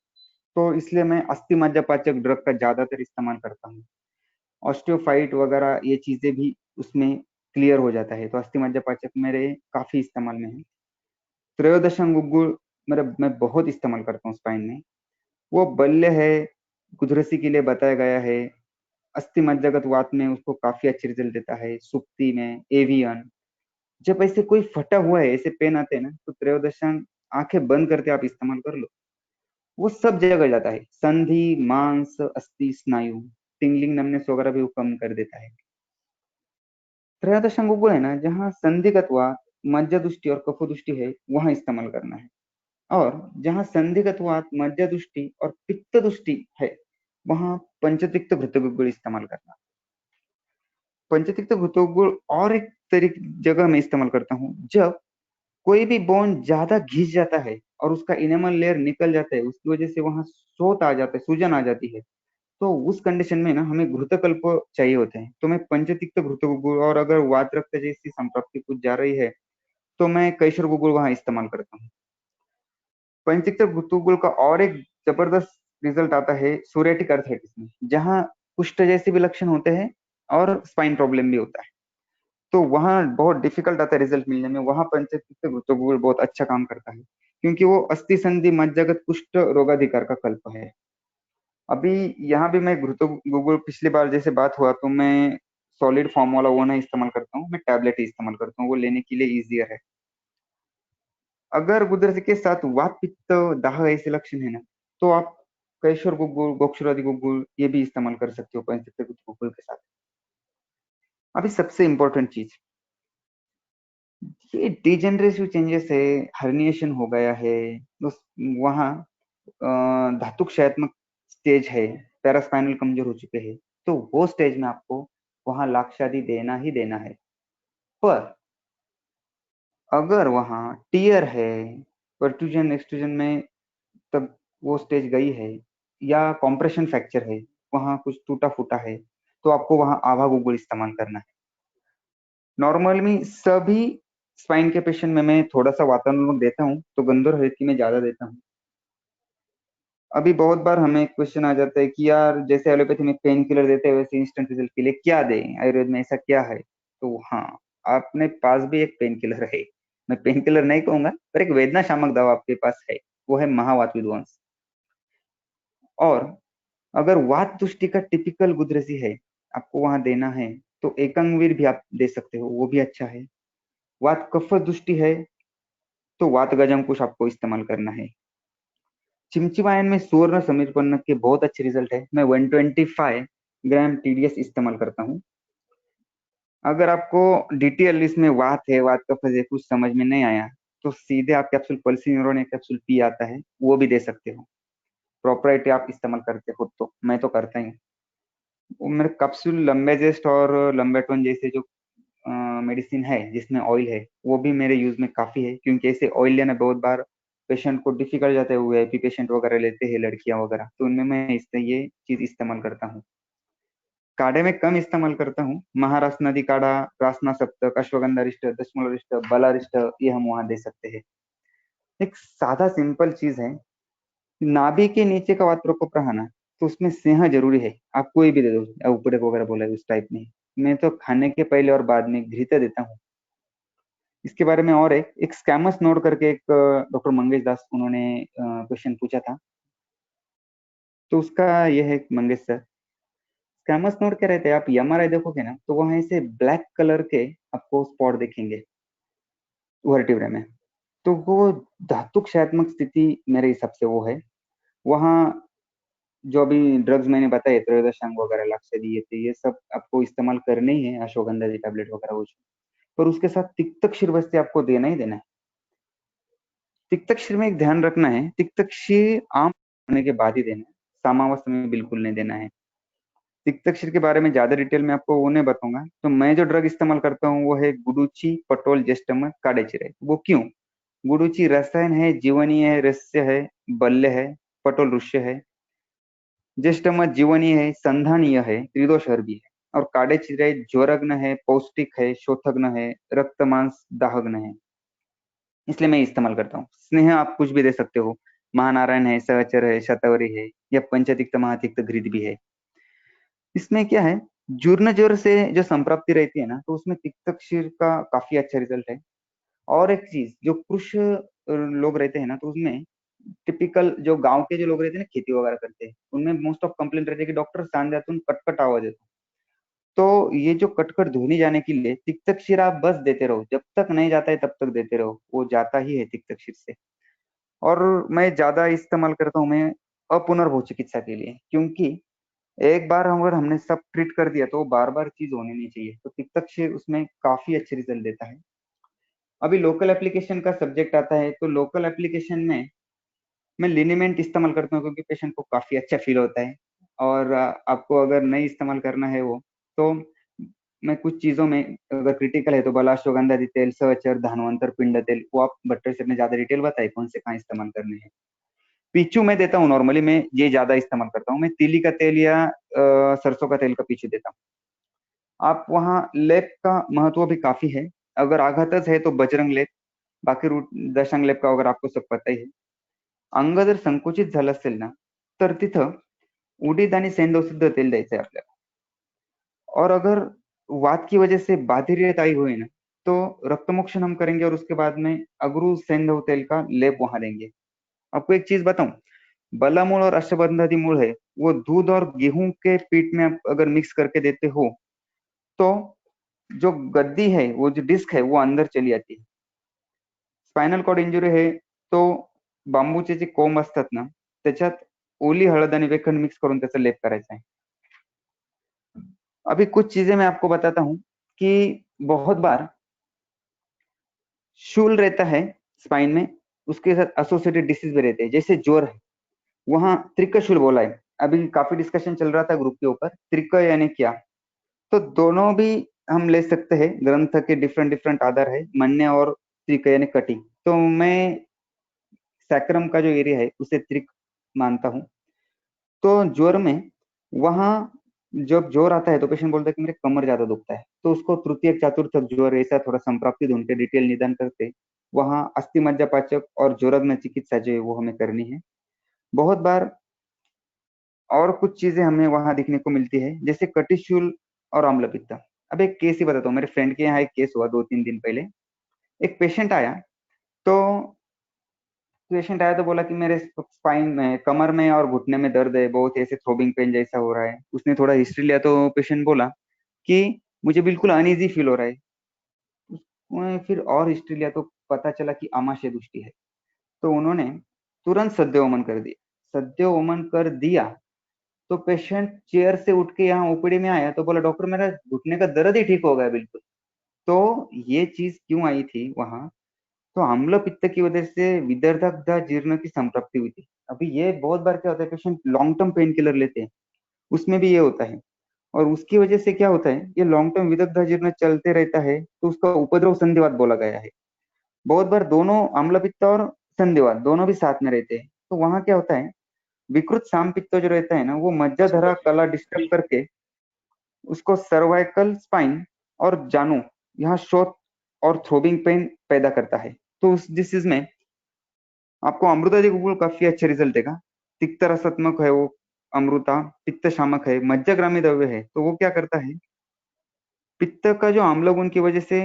तो इसलिए मैं अस्थि मज्जापाचक ड्रग का ज्यादातर इस्तेमाल करता हूँ। ऑस्टियोफाइट वगैरह ये चीजें भी उसमें क्लियर हो जाता है, तो अस्थि मज्जापाचक मेरे काफी इस्तेमाल में है। त्रयोदशम गुग्गुल मेरा मैं बहुत इस्तेमाल करता हूँ स्पाइन में। वो बल्य है, कुदरसी के लिए बताया गया है। अस्थि मज्जागत वात में उसको काफी अच्छे रिजल्ट देता है। सुक्ति में एवियन, जब ऐसे कोई फटा हुआ है, ऐसे पेन आते हैं ना तो त्रयोदशांग आंखें बंद करके आप इस्तेमाल कर लो, वो सब जगह जाता है। संधि मांस अस्थि स्नायु टिंगलिंग नमनेस वगैरह भी वो कम कर देता है। त्रयोदशांग वो है ना जहाँ संधिगत वात मज्जा दुष्टि और कफोदुष्टि है वहां इस्तेमाल करना है, और जहाँ संधिगत वात मज्जा दुष्टि और पित्त दुष्टि है वहां पंचतिक्त घृतगुग्गुल इस्तेमाल करना। पंचतिक्त घृतगुग्गुल और एक जगह में इस्तेमाल करता हूँ जब कोई भी बोन ज्यादा घिस जाता है और उसका इनेमल लेयर निकल जाता है, उसकी वजह से वहां सोत आ जाता है, सूजन आ जाती है। तो उस कंडीशन में ना हमें घृतकल्प चाहिए होते हैं, तो मैं पंचतिक्त घृतगुग्गुल, और अगर वात रक्त जैसी संप्राप्ति कुछ जा रही है तो मैं कैशर गुग्गुल वहां इस्तेमाल करता हूँ। पंचतिक्त घृतगुग्गुल का और एक जबरदस्त रिजल्ट आता है सोरियाटिक अर्थराइटिस में, जहाँ कुष्ठ जैसे भी लक्षण होते हैं और स्पाइन प्रॉब्लम भी होता है। तो वहां बहुत डिफिकल्ट आता है रिजल्ट मिलने में, वहां पंचतिक्त घृतगुग्गुल बहुत अच्छा काम करता है क्योंकि वो अस्थि संधि मज्जागत कुष्ठ रोगाधिकार का कल्प है। अभी यहाँ भी मैं घृतगुग्गुल पिछली बार जैसे बात हुआ तो मैं सॉलिड फॉर्म वाला वो नहीं इस्तेमाल करता हूँ, मैं टैबलेट ही इस्तेमाल करता हूँ, वो लेने के लिए इजियर है। अगर गुदरस के साथ वात पित्त दाह ऐसे लक्षण है ना तो आप कैशोर गुग्गुल गोक्षुरादि गुग्गुल ये भी इस्तेमाल कर सकते हो पंचतिक्त गुग्गुल के साथ। अभी सबसे इंपॉर्टेंट चीज, ये डिजेनरेटिव चेंजेस है, हर्निएशन हो गया है, उस वहाँ धातु क्षयात्मक स्टेज है, पैरास्पाइनल कमजोर हो चुके हैं, तो वो स्टेज में आपको वहां लाक्षादि देना ही देना है। पर अगर वहां टीयर है, परट्यूजन एक्सट्रूजन में तब वो स्टेज गई है, या कॉम्प्रेशन फ्रैक्चर है, वहां कुछ टूटा फूटा है, तो आपको वहां आभा गुग्गुल इस्तेमाल करना है। नॉर्मल में सभी स्पाइन के पेशेंट में मैं थोड़ा सा वातानुकूलन देता हूँ, तो गंधर हल्की में ज्यादा देता हूँ। अभी बहुत बार हमें क्वेश्चन आ जाता है कि यार जैसे एलोपैथी में पेन किलर देते हैं वैसे इंस्टेंट रिजल्ट के लिए क्या दें, आयुर्वेद में ऐसा क्या है। तो हाँ, आपने पास भी एक पेन किलर है, मैं पेन किलर नहीं कहूंगा पर एक वेदना शामक दवा आपके पास है, वो है महावात विध्वंस। और अगर वात तुष्टि का टिपिकल गुदरसी है, आपको वहां देना है तो एकांगवीर भी आप दे सकते हो, वो भी अच्छा है। वात कफ दुष्टि है तो वात गजंकुश आपको इस्तेमाल करना है। चिमचिमायन में सुवर्ण समीपन्न के बहुत अच्छे रिजल्ट है, मैं 125 ग्राम TDS इस्तेमाल करता हूँ। अगर आपको डिटेल इसमें वात है, वात कफ है, कुछ समझ में नहीं आया तो सीधे आप कैप्सूल पल्सीन्यूरोन या कैप्सूल पी आता है वो भी दे सकते हो। प्रोपराइटी आप इस्तेमाल करते हो तो मैं तो करता ही हूँ। वो मेरे कैप्सूल लंबेजेस्ट और लंबेटोन जैसे जो मेडिसिन है जिसमें ऑयल है वो भी मेरे यूज में काफी है, क्योंकि ऐसे ऑयल लेना बहुत बार पेशेंट को डिफिकल्ट जाता है। VIP पेशेंट वगैरह लेते हैं, लड़कियां वगैरह, तो उनमें मैं इससे ये चीज इस्तेमाल करता हूँ। काढ़े में कम इस्तेमाल करता हूँ। महाराष्ट्र नदी काढ़ा, रासना सप्तक, अश्वगंधारिष्ट, दशमलरिष्ट, बलारिष्ट ये हम वहां दे सकते हैं। एक सादा सिंपल चीज है, नाभि के नीचे का वात प्रकोप रहा ना तो उसमें सिंह जरूरी है। आप कोई भी दे दो, ऊपर वगैरह बोला है उस टाइप में। मैं तो खाने के पहले और बाद में घृत देता हूँ। इसके बारे में और एक स्कैमस नोड करके एक डॉक्टर मंगेश दास उन्होंने क्वेश्चन पूछा था, तो उसका ये है मंगेश सर, स्कैमस नोड क्या रहते हैं, आप MRI देखोगे ना तो वहां से ब्लैक कलर के आपको स्पॉट दिखेंगे वर्टिब्रा में, तो वो धातु क्षयात्मक स्थिति मेरे हिसाब से वो है। वहाँ जो अभी ड्रग्स मैंने बताए त्रयोदशांग वगैरह लाक्से दिए थे ये सब आपको इस्तेमाल करने ही है, अश्वगंधा की टैबलेट वगैरह वो, पर उसके साथ तिक्तक्षीर बस्ती आपको देना ही देना है। तिक्तक्षीर में एक ध्यान रखना है, तिक्तक्षीर आम होने के बाद ही देना है, सामावस्था में बिल्कुल नहीं देना है। तिक्तक्षीर के बारे में ज्यादा डिटेल में आपको वो नहीं बताऊंगा। तो मैं जो ड्रग इस्तेमाल करता हूँ वो है गुडुची पटोल जेस्टम काडेचिराई। वो क्यों? गुडुची रसायन है, जीवनीय है, रस्य है, बल्य है, पटोल ऋष्य है, ज्येष्ठम जीवनीय है, संधानीय है, त्रिदोषहर भी है, और काडेचिराई ज्वरग्न है, पौष्टिक है, शोथग्न है, रक्त मांस दाहग्न है, इसलिए मैं इस्तेमाल करता हूँ। स्नेह आप कुछ भी दे सकते हो, महानारायण है, सहचर है, शतवरी है, या पंचतिक्त महातिक्त घृत भी है। इसमें क्या है, जूर्ण ज्वर से जो संप्राप्ति रहती है ना तो उसमें तिक्तक्षीर का काफी अच्छा रिजल्ट है। और एक चीज, जो पुरुष लोग रहते हैं ना तो उसमें टिपिकल जो गांव के जो लोग रहते हैं ना खेती वगैरह करते हैं उनमें मोस्ट ऑफ कंप्लेंट रहती है कि डॉक्टर सांझ जातून कटकट आवाज है। तो ये जो कटकट धोनी जाने के लिए तिक्तक्षीर आप बस देते रहो, जब तक नहीं जाता है तब तक देते रहो, वो जाता ही है तिक्तक्षीर से। और मैं ज्यादा इस्तेमाल करता हूँ मैं अपुनर्भव चिकित्सा के लिए, क्योंकि एक बार अगर हमने सब ट्रीट कर दिया तो बार बार चीज होनी नहीं चाहिए, तो तिक्तक्षीर उसमें काफी अच्छे रिजल्ट देता है। अभी लोकल एप्लीकेशन का सब्जेक्ट आता है, तो लोकल एप्लीकेशन में मैं लिनीमेंट इस्तेमाल करता हूँ क्योंकि पेशेंट को काफी अच्छा फील होता है। और आपको अगर नहीं इस्तेमाल करना है वो, तो मैं कुछ चीजों में अगर क्रिटिकल है तो बलाश्वगंधादि तेल, सहचर, धानवंतर, पिंड तेल, वो आप बट्टर से ने ज्यादा डिटेल बताई कौन से कहाँ इस्तेमाल करने हैं। पीछू मैं देता हूँ, नॉर्मली मैं ये ज्यादा इस्तेमाल करता हूँ, मैं तिली का तेल या सरसों का तेल का पीछू देता हूँ। आप वहाँ लेप का महत्व भी काफी है। अगर आघातच है तो बजरंग लेप, बाकी रूट दशांग लेप का वगैरे आपको सब पता ही है। अंग जर संकुचित झालं असेल ना तर तिथं उडीद आणि सेंदव तेल द्यायचं आहे आपल्याला। और अगर वात की वजह से बाधिरियताई हुई ना तो रक्तमोक्षण हम करेंगे और उसके बाद में अगरू सेंधव तेल का लेप वहां देंगे। आपको एक चीज बताऊं, बला मूल और अश्वगंधादि मूल है वो दूध और गेहूं के पीठ में आप अगर मिक्स करके देते हो तो जो गद्दी है, वो जो डिस्क है वो अंदर चली आती है। स्पायनल कॉर्ड इंजुरी है तो बांबूचे जे कोंब असतात ना त्याच्यात ओली हळद आणि वेखण मिक्स करून त्याचा लेप करायचा है। अभी कुछ चीजें मैं आपको बताता हूँ कि बहुत बार शूल रहता है स्पाइन में, उसके साथ एसोसिएटेड डिसीज भी रहते हैं, जैसे ज्वर है वहां त्रिकशूल बोला है। अभी काफी डिस्कशन चल रहा था ग्रुप के ऊपर, त्रिक यानी क्या, तो दोनों भी हम ले सकते हैं, ग्रंथ के डिफरेंट डिफरेंट आधार है, मन्य और त्रिक यानी कटिंग। तो मैं सैक्रम का जो एरिया है उसे त्रिक मानता हूँ। तो ज्वर में वहां जब जोर आता है तो पेशेंट बोलता है कि मेरे कमर ज्यादा दुखता है, तो उसको तृतीय चतुर्थ ज्वर ऐसा थोड़ा संप्राप्ति ढूंढ के डिटेल निदान करते वहां अस्थि मज्जापाचक और ज्वरग्न चिकित्सा जो है वो हमें करनी है। बहुत बार और कुछ चीजें हमें वहां देखने को मिलती है, जैसे कटिशूल और अम्लपित्त। अब एक केस ही बताता हूँ, मेरे फ्रेंड के यहाँ एक केस हुआ 2-3 दिन पहले। एक पेशेंट आया, तो पेशेंट आया तो बोला कि मेरे स्पाइन में, कमर में और घुटने में दर्द है, बहुत ऐसे थ्रोबिंग पेन जैसा हो रहा है। उसने थोड़ा हिस्ट्री लिया तो पेशेंट बोला कि मुझे बिल्कुल अनईजी फील हो रहा है। उसने फिर और हिस्ट्री लिया तो पता चला कि आमाशय दृष्टि है। तो उन्होंने तुरंत सद्य वमन कर दिया। सद्य वमन कर दिया तो पेशेंट चेयर से उठ के यहाँ ओपीडी में आया तो बोला डॉक्टर मेरा घुटने का दर्द ही ठीक हो गया बिल्कुल। तो ये चीज क्यों आई थी वहां, तो अम्ल पित्त की वजह से विदर्भक जीर्ण की संप्राप्ति हुई थी। अभी ये बहुत बार क्या होता है, patient long term pain killer लेते हैं, उसमें भी ये होता है। और उसकी वजह से क्या होता है, ये लॉन्ग टर्म विदग्ध जीर्ण चलते रहता है तो उसका उपद्रव संधिवात बोला गया है। बहुत बार दोनों अम्ल पित्त और संधिवात दोनों भी साथ में रहते हैं, तो वहां क्या होता है, विकृत साम पित्त जो रहता है ना, वो मज्जाधरा कला डिस्टर्ब करके उसको सर्वाइकल स्पाइन और जानू यहाँ शोथ और थ्रोबिंग पेन पैदा करता है। तो उस डिसीज में आपको अमृतादि गुगुल काफी अच्छा रिजल्ट देगा। तिक्त रसात्मक है वो अमृता, पित्त शामक है, मज्जाग्रामी द्रव्य है, तो वो क्या करता है, पित्त का जो आम्ल गुण की वजह से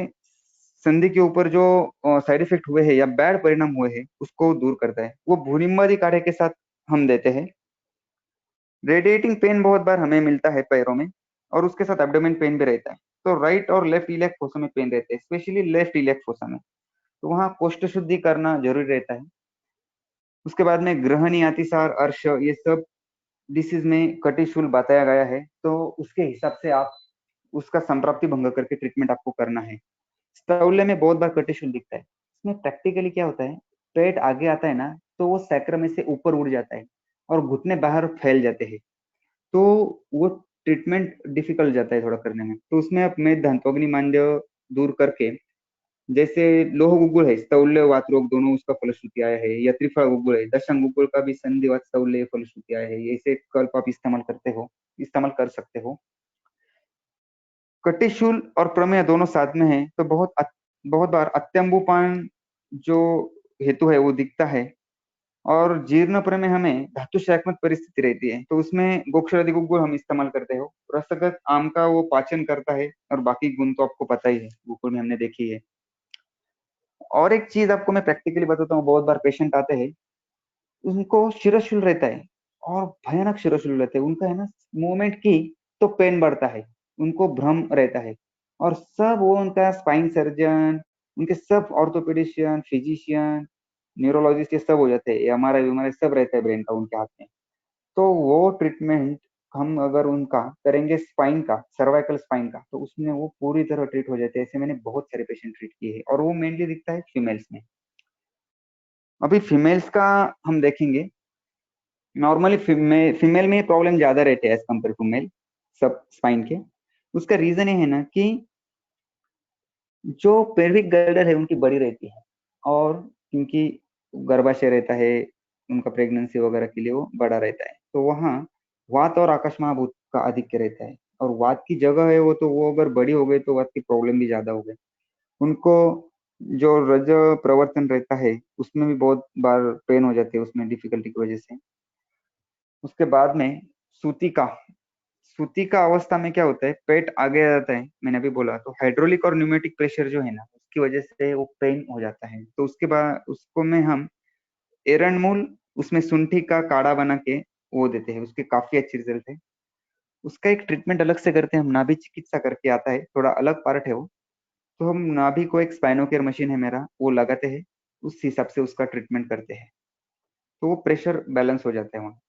संधि के ऊपर जो साइड इफेक्ट हुए हैं या बैड परिणाम हुए हैं उसको दूर करता है। वो भूनिम्बादी काढ़े के साथ हम देते हैं। रेडिएटिंग पेन बहुत बार हमें मिलता है पैरों में, और उसके साथ एब्डोमेन पेन भी रहता है। तो राइट और लेफ्ट इलियक फोसा में पेन रहते हैं, स्पेशली लेफ्ट इलियक फोसा में, तो वहाँ कोष्ठ शुद्धि करना जरूरी रहता है। उसके बाद में ग्रहणी, अतिसार, अर्श, ये सब डिसीज में कटिशूल बताया गया है, तो उसके हिसाब से आप उसका संप्राप्ति भंग करके ट्रीटमेंट आपको करना है। स्थौल्य में बहुत बार कटिशूल दिखता है। इसमें प्रैक्टिकली क्या होता है, पेट आगे आता है ना तो वो सैक्रम में से ऊपर उड़ जाता है और घुटने बाहर फैल जाते हैं, तो वो ट्रीटमेंट डिफिकल्ट जाता है थोड़ा करने में। तो उसमें आप मेद धांतोग्नि मांद्य दूर करके, जैसे लोह गुगुल है, स्थौल्य वात रोग दोनों उसका फलश्रुति आया है, या त्रिफला गुगुल है, दशंग गुगुल का भी संधिवात स्थौल्य फलश्रुति आया है, ऐसे कल्प आप इस्तेमाल कर सकते हो। कटिशूल और प्रमेय दोनों साथ में है तो बहुत बार अत्यंबुपान जो हेतु है वो दिखता है। और जीर्ण प्रमेय हमें धातु शाकमत परिस्थिति रहती है, तो उसमें गोक्षरादि गुगुल हम इस्तेमाल करते हो। रसगत आम का वो पाचन करता है, और बाकी गुण तो आपको पता ही है, गुगुल में हमने देखी है। और एक चीज आपको मैं प्रैक्टिकली बताता हूँ, बहुत बार पेशेंट आते हैं, उनको शिरशूल रहता है और भयानक शिरशूल रहते हैं, उनका है ना मूवमेंट की तो पेन बढ़ता है, उनको भ्रम रहता है। और सब वो उनका स्पाइन सर्जन, उनके सब ऑर्थोपेडिशियन, फिजिशियन, न्यूरोलॉजिस्ट, ये सब हो जाते हैं, एमआरआई सब रहता है ब्रेन का उनके हाथ में। तो वो ट्रीटमेंट हम अगर उनका करेंगे स्पाइन का, सर्वाइकल स्पाइन का, तो उसमें वो पूरी तरह ट्रीट हो जाते हैं। ऐसे मैंने बहुत सारे पेशेंट ट्रीट किए हैं, और वो मेनली दिखता है फीमेल्स में। अभी फीमेल्स का हम देखेंगे, नॉर्मली फीमेल में प्रॉब्लम ज्यादा रहते हैं एज कम्पेयर टू मेल सब स्पाइन के। उसका रीजन ये है ना कि जो पेल्विक गर्डर है उनकी बड़ी रहती है, और क्योंकि गर्भाशय रहता है उनका प्रेगनेंसी वगैरह के लिए वो बड़ा रहता है, तो वहाँ वात और आकाश महाभूत का आधिक्य रहता है। और वात की जगह है वो, तो वो अगर बड़ी हो गई तो वात की प्रॉब्लम भी ज्यादा हो गई। उनको जो रज प्रवर्तन रहता है उसमें भी बहुत बार पेन हो जाती है, उसमें डिफिकल्टी की वजह से। उसके बाद में सूती का सूती का अवस्था में क्या होता है, पेट आगे आ जाता है, मैंने अभी बोला, तो हाइड्रोलिक और न्यूमेटिक प्रेशर जो है ना उसकी वजह से वो पेन हो जाता है। तो उसके बाद उसको में हम एरंडमूल, उसमें शुंठी का काढ़ा बना के वो देते हैं, उसके काफी अच्छे रिजल्ट है। उसका एक ट्रीटमेंट अलग से करते हैं हम, नाभि चिकित्सा करके आता है, थोड़ा अलग पार्ट है वो। तो हम नाभि को, एक स्पाइनोकेयर मशीन है मेरा, वो लगाते हैं, उस हिसाब से उसका ट्रीटमेंट करते हैं, तो वो प्रेशर बैलेंस हो जाता है वहाँ।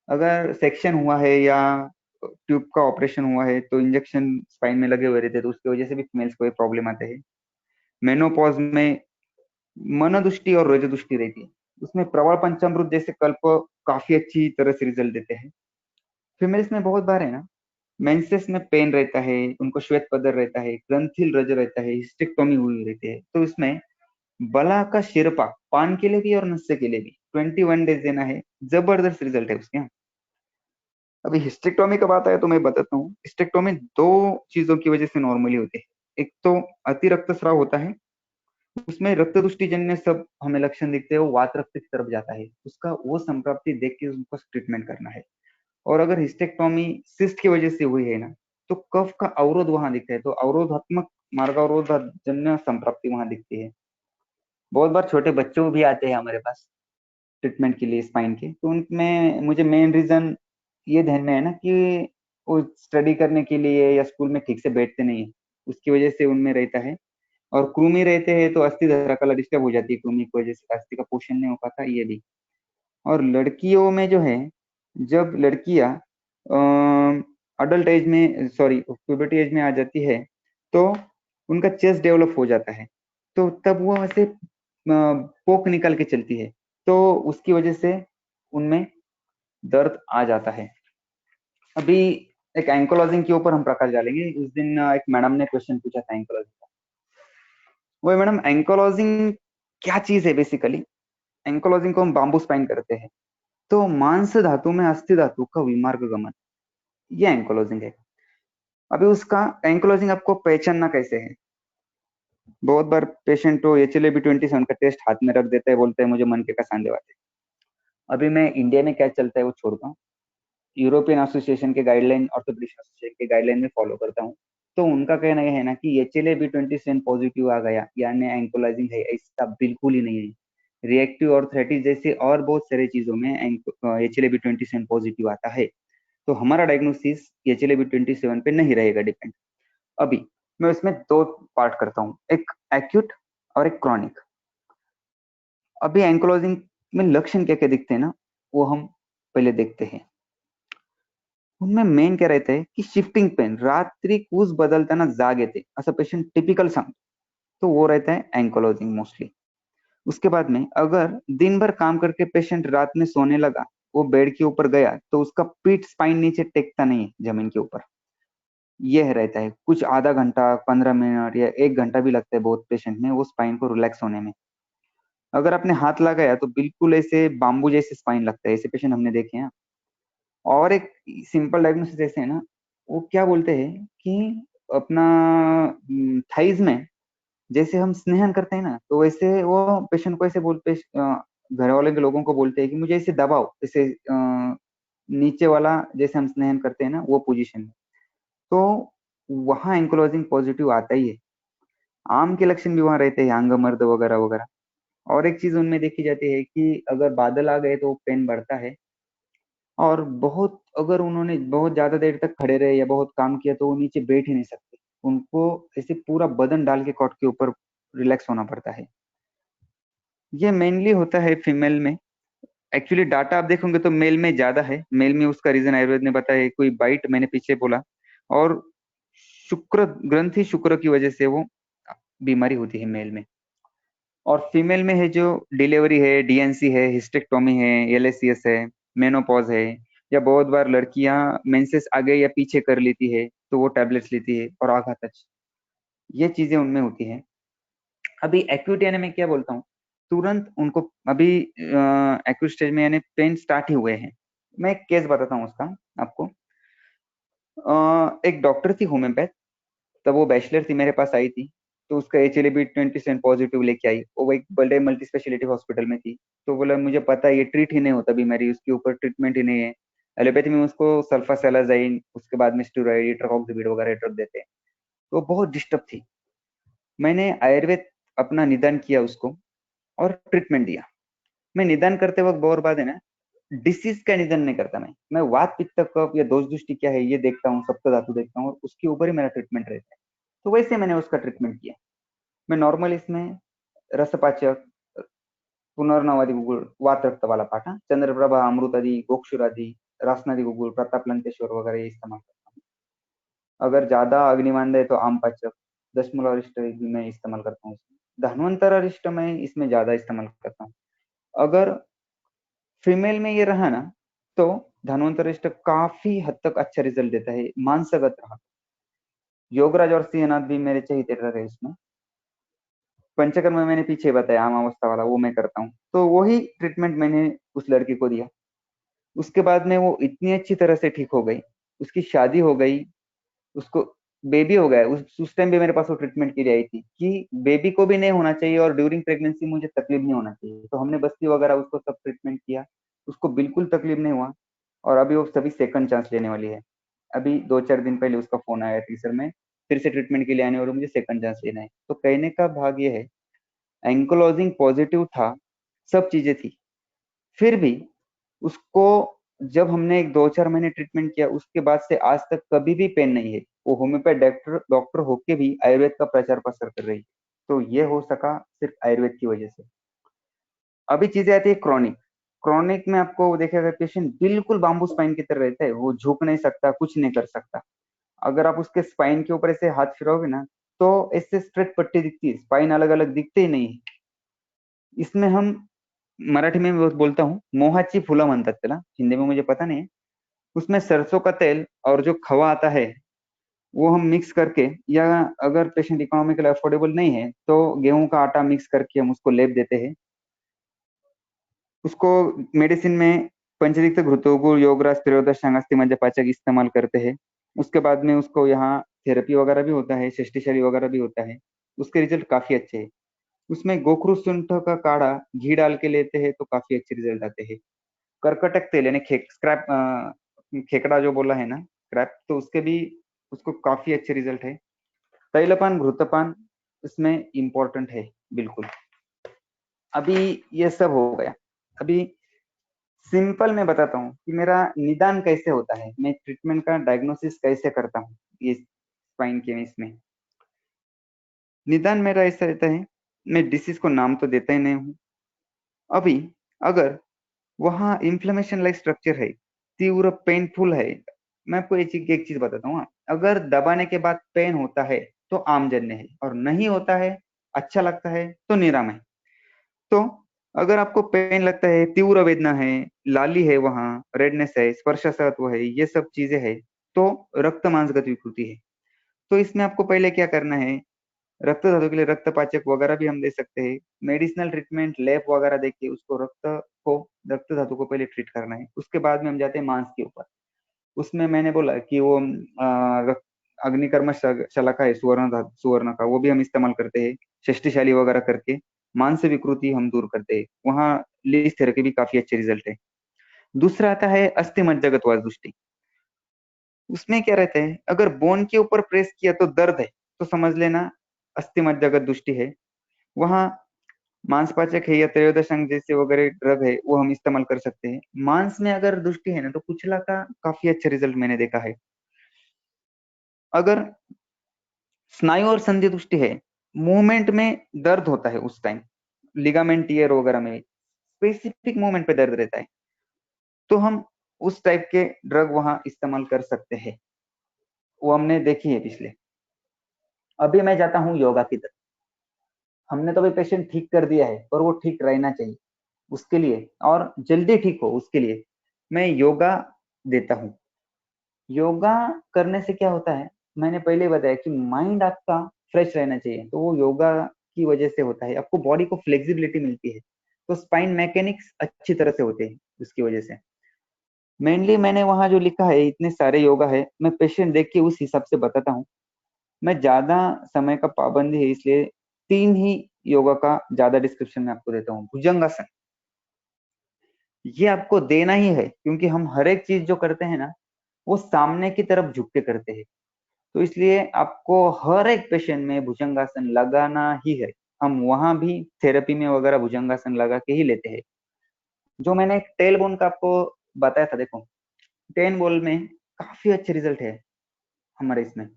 अगर सेक्शन हुआ है या ट्यूब का ऑपरेशन हुआ है तो इंजेक्शन स्पाइन में लगे हुए रहते हैं, तो उसकी वजह से भी फीमेल्स को ये प्रॉब्लम आते हैं। मेनोपॉज में मन दृष्टि और रज दृष्टि रहती है, उसमें प्रवाल पंचामृत जैसे कल्प काफी अच्छी तरह से रिजल्ट देते हैं। फीमेल्स में बहुत बार है ना मेंसेस में पेन रहता है, उनको श्वेत पदर रहता है, ग्रंथिल रज रहता है, हिस्टेक्टोमी हुई रहती है, तो इसमें बला का शिरपा पान के लिए भी और नस्य के लिए भी 21 डेज देना है, जबरदस्त रिजल्ट है उसके। अभी हिस्टेक्टोमी का बात आया तो मैं बताता हूँ, हिस्टेक्टोमी दो चीजों की वजह से नॉर्मली होती है। एक तो अति रक्तस्राव होता है, उसमें रक्त दुष्टि जन्य सब हमें लक्षण दिखते हैं, वो वात रक्त की तरफ जाता है, उसका वो संप्राप्ति देख के उनको ट्रीटमेंट करना है। और अगर हिस्टेक्टोमी सिस्ट की वजह से हुई है ना, तो कफ का अवरोध वहां दिखता है, तो अवरोधात्मक मार्गावरोध जन्य संप्राप्ति वहां दिखती है। बहुत बार छोटे बच्चों भी आते हैं हमारे पास ट्रीटमेंट के लिए स्पाइन के, तो उनमें मुझे मेन रीजन ये ध्यान में है ना कि वो स्टडी करने के लिए या स्कूल में ठीक से बैठते नहीं है, उसकी वजह से उनमें रहता है। और कृमि रहते हैं तो अस्थि धारा कला डिस्टर्ब हो जाती है, कृमि की वजह से अस्थि का पोषण नहीं हो पाता, ये भी। और लड़कियों में जो है, जब लड़कियां अडल्ट एज में, सॉरी प्यूबर्टी एज में आ जाती है तो उनका चेस्ट डेवलप हो जाता है, तो तब वो ऐसे पोक निकल के चलती है, तो उसकी वजह से उनमें दर्द आ जाता है। अभी एक एंकोलॉजिंग के ऊपर हम प्रकाश डालेंगे। उस दिन एक मैडम ने क्वेश्चन पूछा था एंकोलॉजिंग का। वो मैडम, एंकोलॉजिंग क्या चीज है? बेसिकली एंकोलॉजिंग को हम बाम्बू स्पाइन करते हैं, तो मांस धातु में अस्थि धातु का विमार्ग गमन, ये एंकोलॉजिंग है। अभी उसका एंकोलॉजिंग आपको पहचानना कैसे है? बहुत बार पेशेंट तो HLA-B27 का टेस्ट हाथ में रख देता है, बोलते हैं मुझे मन के कसान दिवाते हैं। अभी मैं इंडिया में क्या चलता है वो छोड़ता हूँ, यूरोपियन एसोसिएशन के गाइडलाइन, ऑर्थोपेडिक एसोसिएशन के गाइडलाइन में फॉलो करता हूँ। तो उनका कहना यह है ना कि HLA-B27 पॉजिटिव आ गया यानी एंकोलॉजिंग है, ऐसा बिल्कुल ही नहीं है। रिएक्टिव आर्थराइटिस जैसे और बहुत सारी चीजों में HLA-B27 पॉजिटिव आता है, तो हमारा डायग्नोसिस HLA-B27 पे नहीं रहेगा डिपेंड। अभी मैं उसमें दो पार्ट करता हूँ, एक एक्यूट और एक क्रॉनिक। अभी एंकोलॉजिंग में लक्षण क्या क्या दिखते हैं ना, वो हम पहले देखते हैं। उनमें मेन क्या रहता है कि शिफ्टिंग पेन, रात्रि कूस बदलताना जाग येते, असं पेशंट टिपिकल सांगतो, तो वो रहता है एंकोलॉजिंग मोस्टली। उसके बाद में अगर दिन भर काम करके पेशेंट रात में सोने लगा, वो बेड के ऊपर गया, तो उसका पीठ स्पाइन नीचे टेकता नहीं है जमीन के ऊपर, यह रहता है। कुछ आधा घंटा, 15 मिनट या 1 घंटा भी लगता है बहुत पेशेंट में वो स्पाइन को रिलैक्स होने में। अगर आपने हाथ लगाया तो बिल्कुल ऐसे बाम्बू जैसे स्पाइन लगता है, ऐसे पेशेंट हमने देखे हैं। और एक सिंपल डायग्नोसिस ऐसे है ना, वो क्या बोलते हैं कि अपना थाइज में जैसे हम स्नेहन करते हैं ना, तो वैसे वो पेशेंट को ऐसे बोलते, घर वाले के लोगों को बोलते हैं कि मुझे ऐसे दबाओ, जैसे नीचे वाला जैसे हम स्नेहन करते हैं ना वो पोजीशन में, तो वहां एंकोलॉजिंग पॉजिटिव आता ही है। आम के लक्षण भी वहां रहते हैं, अंगमर्द वगैरह वगैरह। और एक चीज उनमें देखी जाती है कि अगर बादल आ गए तो पेन बढ़ता है, और बहुत अगर उन्होंने बहुत ज्यादा देर तक खड़े रहे या बहुत काम किया तो वो नीचे बैठ ही नहीं सकते, उनको ऐसे पूरा बदन डाल के कॉट के ऊपर रिलैक्स होना पड़ता है। ये मेनली होता है फीमेल में। एक्चुअली डाटा आप देखोगे तो मेल में ज्यादा है, मेल में उसका रीजन आयुर्वेद ने बताया है, कोई बाइट मैंने पीछे बोला, और शुक्र ग्रंथि शुक्र की वजह से वो बीमारी होती है मेल में। और फीमेल में है जो डिलीवरी है, DNC है, हिस्टेक्टोमी है, LACS है, मेनोपॉज है, या बहुत बार लड़कियां मेंसेस आगे या पीछे कर लेती है तो वो टैबलेट्स लेती है और आघात, ये चीजें उनमें होती है। अभी एक्यूट यानी मैं क्या बोलता हूँ, तुरंत उनको अभी एक्यूट स्टेज में यानी पेन स्टार्ट ही हुए हैं। मैं एक केस बताता हूँ उसका आपको। एक डॉक्टर थी होम्योपैथ, तब वो बैचलर थी, मेरे पास आई थी, तो उसका HLA-B27 पॉजिटिव लेके आई। वो एक बड़े मल्टी स्पेशलिटी हॉस्पिटल में थी, तो बोला मुझे पता है ये ट्रीट ही नहीं होता बीमारी, उसके ऊपर ट्रीटमेंट ही नहीं है। एलोपैथी में उसको सल्फासेलाजाइन, उसके बाद में स्टेरॉइड, इट्रोकॉक्सिबिड वगैरह ड्रग देते हैं, तो बहुत डिस्टर्ब थी। मैंने आयुर्वेद अपना निदान किया उसको और ट्रीटमेंट दिया। मैं निदान करते वक्त बहुत बात है ना, डिसीज का निदान नहीं करता, मैं वात पित्त कफ या दोष दृष्टि क्या है ये देखता हूँ, सप्त धातु देखता हूँ, और उसके ऊपर ही मेरा ट्रीटमेंट रहता है। तो वैसे मैंने उसका ट्रीटमेंट किया। मैं नॉर्मल इसमें रसपाचक, पुनर्नवादी गुगुळ, वात रक्त वाला पाठा, चंद्रप्रभा, अमृतादि, गोक्षुरादि, रासनादि गुगुळ, प्रताप लंकेश्वर वगैरह ये इस्तेमाल करता हूँ। अगर ज्यादा अग्निमांद है तो आम पाचक, दशमूल अरिष्ट भी मैं इस्तेमाल करता हूँ। धन्वंतर अरिष्ट मैं इसमें ज्यादा इस्तेमाल करता हूँ। अगर फीमेल में ये रहा ना, तो धन्वंतर अरिष्ट काफी हद तक अच्छा रिजल्ट देता है, मांसगत रहा। योगराज और सिंहनाथ भी मेरे चहेते रहे इसमें। पंचकर्म में मैंने पीछे बताया, आमावस्था वाला वो मैं करता हूँ, तो वही ट्रीटमेंट मैंने उस लड़की को दिया। उसके बाद में वो इतनी अच्छी तरह से ठीक हो गई, उसकी शादी हो गई, उसको बेबी हो गया। उस टाइम भी मेरे पास वो ट्रीटमेंट के लिए आई थी कि बेबी को भी नहीं होना चाहिए और ड्यूरिंग प्रेगनेंसी मुझे तकलीफ नहीं होना चाहिए, तो हमने बस्ती वगैरह उसको सब ट्रीटमेंट किया, उसको बिल्कुल तकलीफ नहीं हुआ। और अभी वो सभी सेकंड चांस लेने वाली है। अभी 2-4 दिन पहले उसका फोन आया थी, सर मैं फिर से ट्रीटमेंट के लिए आने और मुझे सेकंड चांस लेना है। तो कहने का भाग ये है, एंकोलॉजिंग पॉजिटिव था, सब चीजें थी, फिर भी उसको जब हमने एक 2-4 महीने ट्रीटमेंट किया, उसके बाद से आज तक कभी भी पेन नहीं है। वो होम्योपैथ डॉक्टर होके भी आयुर्वेद का प्रचार प्रसार कर रही है, तो ये हो सका सिर्फ आयुर्वेद की वजह से। अभी चीजें आती है क्रॉनिक। क्रॉनिक में आपको देखेगा पेशेंट बिल्कुल बाम्बू स्पाइन की तरह रहता है, वो झुक नहीं सकता, कुछ नहीं कर सकता। अगर आप उसके स्पाइन के ऊपर ऐसे हाथ फिराओगे ना तो ऐसे स्ट्रेट पट्टी दिखती है, स्पाइन अलग अलग दिखते ही नहीं है। इसमें हम मराठी में बोलता हूँ मोहाची फुलं म्हणतात त्याला, हिंदी में मुझे पता नहीं है। उसमें सरसों का तेल और जो खवा आता है वो हम मिक्स करके, या अगर पेशेंट इकोनॉमिकल अफोर्डेबल नहीं है तो गेहूं का आटा मिक्स करके हम उसको लेप देते हैं। उसको मेडिसिन में पंचरिक्त घृतोगुर, योगराज, त्रियोदश, सांगास्ती, मज्जापाचक इस्तेमाल करते हैं। उसके बाद में उसको यहाँ थेरेपी वगैरह भी होता है, षष्टिशाली वगैरह भी होता है, उसके रिजल्ट काफी अच्छे हैं। उसमें गोखरू शुंठ का काढ़ा घी डाल के लेते हैं तो काफी अच्छे रिजल्ट आते हैं। कर्कटक तेल यानी स्क्रैप, खेकड़ा जो बोला है ना स्क्रैप, तो उसके भी उसको काफी अच्छे रिजल्ट है। तैलपान, घृतपान इसमें इम्पोर्टेंट है बिल्कुल। अभी ये सब हो गया। अभी सिंपल मैं बताता हूँ कि मेरा निदान कैसे होता है, मैं ट्रीटमेंट का डायग्नोसिस कैसे करता हूँ। ये स्पाइन के इसमें निदान मेरा ऐसा रहता है, मैं डिसीज को नाम तो देता ही नहीं हूँ। अभी अगर वहां इन्फ्लेमेशन लाइक स्ट्रक्चर है, तीव्र पेनफुल है, मैं आपको एक चीज बताता हूँ, अगर दबाने के बाद पेन होता है तो आमजन्य है, और नहीं होता है, अच्छा लगता है तो निराम है। तो अगर आपको पेन लगता है, तीव्र वेदना है, लाली है, वहां रेडनेस है, स्पर्शसत्व है, ये सब चीजें है, तो रक्त मांसगत विकृति है। तो इसमें आपको पहले क्या करना है, रक्त धातु के लिए रक्तपाचक वगैरह भी हम दे सकते हैं, मेडिसिनल ट्रीटमेंट लैब वगैरह देके उसको रक्त धातु को पहले ट्रीट करना है। उसके बाद में हम जाते हैं मांस के ऊपर। उसमें मैंने बोला कि वो अग्निकर्म शलाका है, सुवर्ण का, वो भी हम इस्तेमाल करते हैं, षष्टिशाली वगैरह करके मांस विकृति हम दूर करते हैं। वहाँ लीज थेरेपी भी काफी अच्छे रिजल्ट है। दूसरा आता है अस्थि मज्जागत वासदुष्टि। उसमें क्या रहता है, अगर बोन के ऊपर प्रेस किया तो दर्द है तो समझ लेना अस्थि मज्जागत दृष्टि है। वहां मांसपाचक है या त्रयोदश अंग जैसे वगैरह ड्रग है वो हम इस्तेमाल कर सकते हैं। मांस में अगर दृष्टि है ना तो कुचला का काफी अच्छा रिजल्ट मैंने देखा है। अगर स्नायु और संधि दृष्टि है, मूवमेंट में दर्द होता है उस टाइम, लिगामेंट टियर वगैरह में स्पेसिफिक मूवमेंट पे दर्द रहता है, तो हम उस टाइप के ड्रग वहां इस्तेमाल कर सकते हैं, वो हमने देखी है पिछले। अभी मैं जाता हूँ योगा की तरफ। हमने तो अभी पेशेंट ठीक कर दिया है, पर वो ठीक रहना चाहिए उसके लिए, और जल्दी ठीक हो उसके लिए मैं योगा देता हूँ। योगा करने से क्या होता है, मैंने पहले बताया कि माइंड आपका फ्रेश रहना चाहिए, तो वो योगा की वजह से होता है। आपको बॉडी को फ्लेक्सिबिलिटी मिलती है, तो स्पाइन मैकेनिक्स अच्छी तरह से होते हैं उसकी वजह से। मेनली मैंने वहां जो लिखा है, इतने सारे योगा है, मैं पेशेंट देख के उस हिसाब से बताता हूँ। मैं ज्यादा समय का पाबंदी है इसलिए 3 ही योगा का ज्यादा डिस्क्रिप्शन में आपको देता हूँ। भुजंगासन, ये आपको देना ही है, क्योंकि हम हर एक चीज जो करते हैं ना वो सामने की तरफ झुक के करते हैं, तो इसलिए आपको हर एक पेशेंट में भुजंगासन लगाना ही है। हम वहां भी थेरेपी में वगैरह भुजंगासन लगा के ही लेते हैं। जो मैंने टेल बोन का आपको बताया था, देखो टेन बोल में काफी अच्छे रिजल्ट है हमारे इसमें।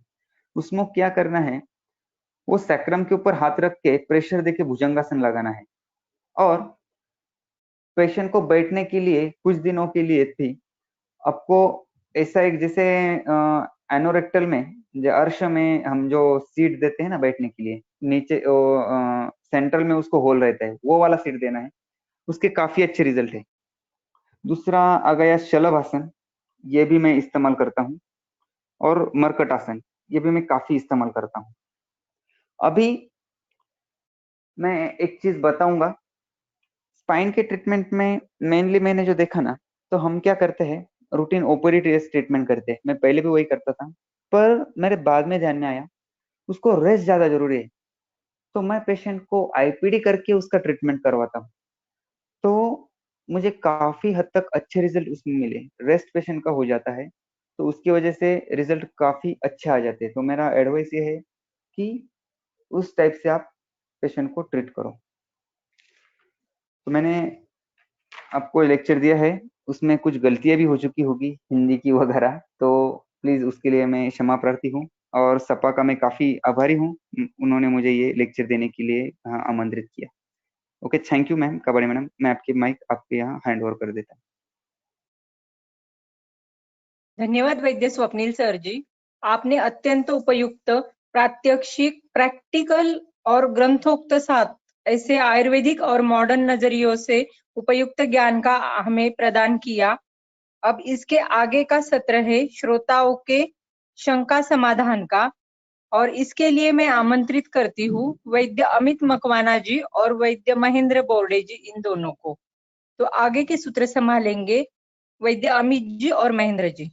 उसमें क्या करना है, वो सैक्रम के ऊपर हाथ रख के प्रेशर देके भुजंगासन लगाना है, और पेशेंट को बैठने के लिए कुछ दिनों के लिए थी आपको ऐसा एक, जैसे एनोरेक्टल में अर्श में हम जो सीट देते हैं ना बैठने के लिए, नीचे सेंट्रल में उसको होल रहता है, वो वाला सीट देना है, उसके काफी अच्छे रिजल्ट है। दूसरा आ गया शलभ आसन, ये भी मैं इस्तेमाल करता हूँ, और मरकट आसन, ये भी मैं काफी इस्तेमाल करता हूँ। अभी मैं एक चीज बताऊंगा, स्पाइन के ट्रीटमेंट में मेनली मैंने जो देखा ना, तो हम क्या करते हैं, रूटीन ओपीडी ट्रीटमेंट करते हैं। मैं पहले भी वही करता था, पर मेरे बाद में ध्यान में आया उसको रेस्ट ज्यादा जरूरी है, तो मैं पेशेंट को आईपीडी करके उसका ट्रीटमेंट करवाता हूँ। तो मुझे काफी हद तक अच्छे रिजल्ट उसमें मिले, रेस्ट पेशेंट का हो जाता है, तो उसकी वजह से रिजल्ट काफी अच्छे आ जाते हैं। तो मेरा एडवाइस ये है कि उस टाइप से आप पेशेंट को ट्रीट करो। तो मैंने आपको लेक्चर दिया है, उसमें कुछ गलतियां भी हो चुकी होगी हिंदी की वगैरह, तो प्लीज उसके लिए मैं क्षमा प्रार्थी हूँ, और सपा का मैं काफी आभारी हूँ, उन्होंने मुझे ये लेक्चर देने के लिए आमंत्रित किया। ओके, थैंक यू मैम कबाड़ी मैडम। मैं आपकी माइक आपके यहाँ हैंड ओवर कर देता हूँ। धन्यवाद वैद्य स्वप्निल सर जी। आपने अत्यंत उपयुक्त प्रात्यक्षिक, प्रैक्टिकल और ग्रंथोक्त साथ ऐसे आयुर्वेदिक और मॉडर्न नजरियों से उपयुक्त ज्ञान का हमें प्रदान किया। अब इसके आगे का सत्र है श्रोताओं के शंका समाधान का, और इसके लिए मैं आमंत्रित करती हूँ वैद्य अमित मकवाना जी और वैद्य महेंद्र बोर्डे जी, इन दोनों को। तो आगे के सूत्र संभालेंगे वैद्य अमित जी और महेंद्र जी।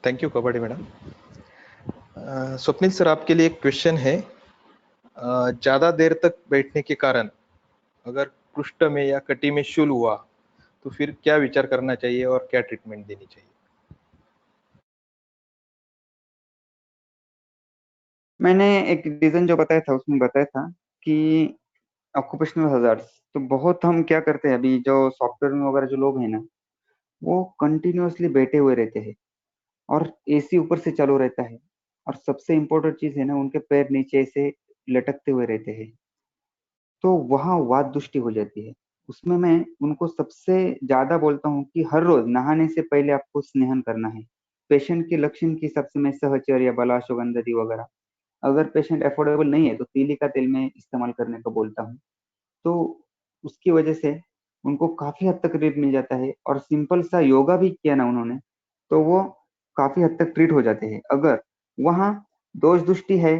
थैंक यू कबाड़ी मैडम। स्वप्निल सर, आपके लिए एक क्वेश्चन है। ज्यादा देर तक बैठने के कारण अगर पृष्ठ में या कटी में शूल हुआ तो फिर क्या विचार करना चाहिए और क्या ट्रीटमेंट देनी चाहिए? मैंने एक रीजन जो बताया था उसमें बताया था कि ऑक्यूपेशनल हजार्ड्स, तो बहुत हम क्या करते हैं अभी जो सॉफ्टवेयर में वगैरह जो लोग हैं ना, वो कंटिन्यूअसली बैठे हुए रहते हैं और एसी ऊपर से चालू रहता है, और सबसे इम्पोर्टेंट चीज है ना, उनके पैर नीचे से लटकते हुए रहते हैं, तो वहाँ वात दृष्टि हो जाती है। उसमें मैं उनको सबसे ज्यादा बोलता हूँ कि हर रोज नहाने से पहले आपको स्नेहन करना है। पेशेंट के लक्षण के हिसाब से मैं सहचर्य या बलाशोगंधि वगैरह, अगर पेशेंट अफोर्डेबल नहीं है तो तीली का तेल में इस्तेमाल करने को बोलता हूँ। तो उसकी वजह से उनको काफी हद तक रिलीफ मिल जाता है, और सिंपल सा योगा भी किया ना उन्होंने तो वो काफी हद तक ट्रीट हो जाते हैं। अगर वहाँ दोष दृष्टि है,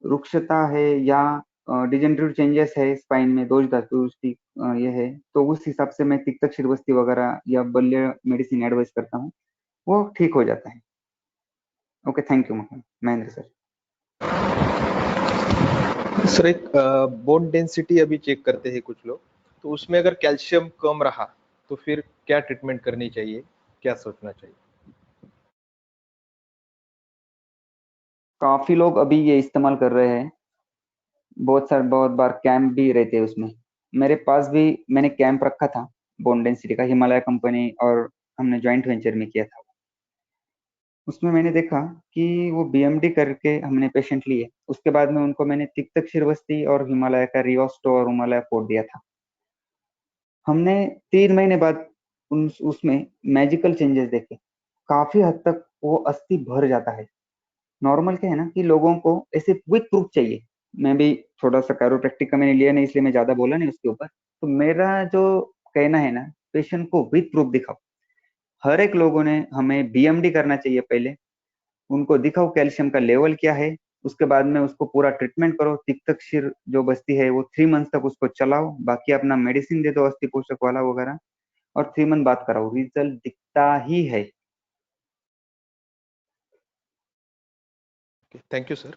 रुक्षता है, या डिजेनरेटिव चेंजेस है स्पाइन में, दोष धातु दृष्टि ये है, तो उस हिसाब से मैं तिक्तक शिरवस्ती वगैरह या बल्य मेडिसिन एडवाइस करता हूँ, वो ठीक हो जाता है। Okay, thank you Mahendra sir. Sir, एक बोन डेंसिटी अभी चेक करते हैं कुछ लोग, तो उसमें अगर कैल्शियम कम रहा तो फिर क्या ट्रीटमेंट करनी चाहिए, क्या सोचना चाहिए? काफी लोग अभी ये इस्तेमाल कर रहे हैं, बहुत बार कैंप भी रहते हैं उसमें। मेरे पास भी मैंने कैंप रखा था बोन डेंसिटी का, हिमालय कंपनी और हमने ज्वाइंट वेंचर में किया था। उसमें मैंने देखा कि वो बीएमडी करके हमने पेशेंट लिए, उसके बाद में उनको मैंने तिक्तक शिरवस्ती और हिमालय का रियोस्टो और हिमालय फोर्ट दिया था। हमने 3 महीने बाद उसमें मैजिकल चेंजेस देखे। काफी हद तक वो अस्थि भर जाता है। नॉर्मल क्या है ना कि लोगों को ऐसे क्विक प्रूफ चाहिए। मैं भी थोड़ा सा कैरोप्रैक्टिक का मैंने लिया नहीं, इसलिए मैं ज्यादा बोला नहीं उसके ऊपर। तो मेरा जो कहना है ना, पेशेंट को विद प्रूफ दिखाओ। हर एक लोगों ने हमें बीएमडी करना चाहिए पहले, उनको दिखाओ कैल्शियम का लेवल क्या है, उसके बाद में उसको पूरा ट्रीटमेंट करो। तिक्तक शिर जो बस्ती है वो 3 मंथ तक उसको चलाओ, बाकी अपना मेडिसिन दे दो अस्थि पोषक वाला वगैरह, और 3 मंथ बाद कराओ, रिजल्ट दिखता ही है। Thank you sir.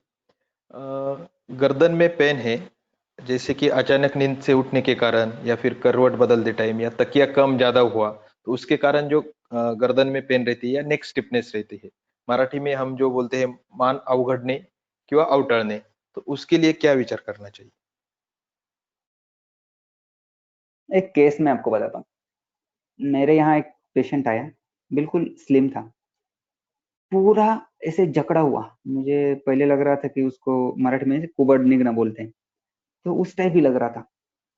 गर्दन में पेन है, जैसे कि अचानक नींद से उठने के कारण या फिर करवट बदलते टाइम या तकिया कम ज्यादा हुआ, तो उसके कारण जो गर्दन में पेन रहती है या नेक स्टिफनेस रहती है, मराठी में हम जो बोलते हैं मान अवघडणे किंवा अवटळणे, तो उसके लिए क्या विचार करना चाहिए? एक केस मैं आपको बताता हूँ। मेरे यहाँ एक पेशेंट आया, बिल्कुल स्लिम था, पूरा ऐसे जकड़ा हुआ। मुझे पहले लग रहा था कि उसको मराठी में कुबड़ निगना बोलते हैं, तो उस टाइप ही लग रहा था।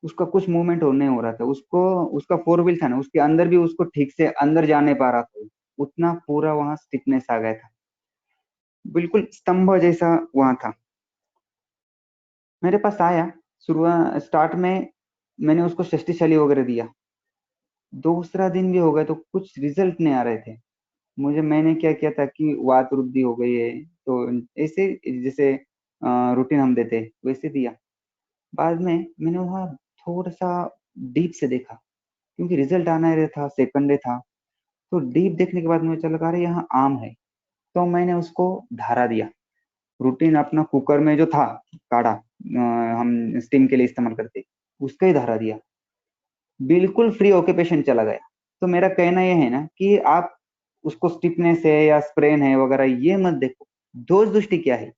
उसका कुछ मूवमेंट नहीं हो रहा था, उसको उसका 4 व्हील था ना, उसके अंदर भी उसको ठीक से अंदर जा नहीं पा रहा था। उतना पूरा वहां स्टिफनेस आ गया था, बिल्कुल स्तंभ जैसा वहां था। मेरे पास आया, शुरुआत स्टार्ट में मैंने उसको शक्तिशाली वगैरह दिया। दूसरा दिन भी हो गया तो कुछ रिजल्ट नहीं आ रहे थे। मैंने क्या किया था कि वात वृद्धि हो गई है, तो ऐसे जैसे रूटीन हम देते वैसे दिया। बाद में मैंने वहाँ थोड़ा सा डीप से देखा, क्योंकि रिजल्ट आना ही था, सेकंड डे था। तो डीप देखने के बाद मुझे चला कि अरे यहाँ आम है। तो मैंने उसको धारा दिया, रूटीन अपना कुकर में जो था काढ़ा, हम स्टीम के लिए इस्तेमाल करते, उसका ही धारा दिया। बिल्कुल फ्री होके पेशेंट चला गया। तो मेरा कहना यह है ना कि आप उसको स्टिफनेस है या स्प्रेन है वगैरह ये मत देखो, दोष दृष्टि क्या है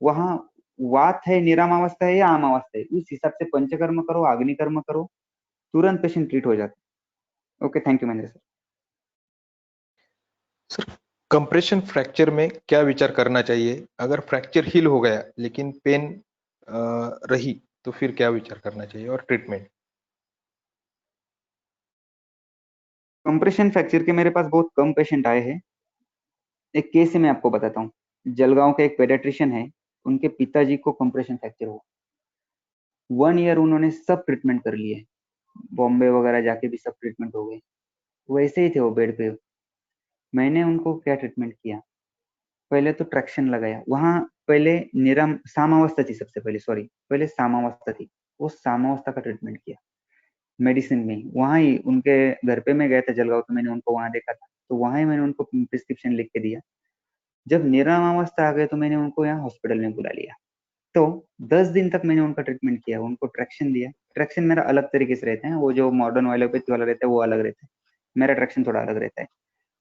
वहाँ, वात है, निराम अवस्था है या आम अवस्था है, उस हिसाब से पंचकर्म करो, अग्निकर्म करो, तुरंत पेशेंट ट्रीट हो जाता है। Okay, thank you Mahendra sir. Sir, compression fracture में क्या विचार करना चाहिए? अगर फ्रैक्चर हील हो गया लेकिन पेन रही तो फिर क्या विचार करना चाहिए और ट्रीटमेंट? कंप्रेशन फ्रैक्चर के मेरे पास बहुत कम पेशेंट आए हैं। एक केस से मैं आपको बताता हूँ। जलगांव के एक पेडियाट्रिशियन है, उनके पिताजी को कंप्रेशन फ्रैक्चर हुआ। 1 ईयर उन्होंने सब ट्रीटमेंट कर लिए, बॉम्बे वगैरह जाके भी सब ट्रीटमेंट हो गए, वैसे ही थे वो बेड पे। मैंने उनको क्या ट्रीटमेंट किया, पहले तो ट्रैक्शन लगाया। वहां पहले निरम सामावस्था थी, सबसे पहले सॉरी पहले सामावस्था थी, वो सामावस्था का ट्रीटमेंट किया मेडिसिन में। वहां ही उनके घर पे मैं गया था जलगांव, तो मैंने उनको वहां देखा था, तो वहां ही मैंने उनको प्रिस्क्रिप्शन लिख के दिया। जब निरमावस्था आ गए तो मैंने उनको यहाँ हॉस्पिटल में बुला लिया। तो 10 दिन तक मैंने उनका ट्रीटमेंट किया, उनको ट्रैक्शन दिया। ट्रैक्शन मेरा अलग तरीके से रहता है, वो जो मॉडर्न एलोपैथी वाला रहता है वो अलग रहता है, मेरा ट्रैक्शन थोड़ा अलग रहता है।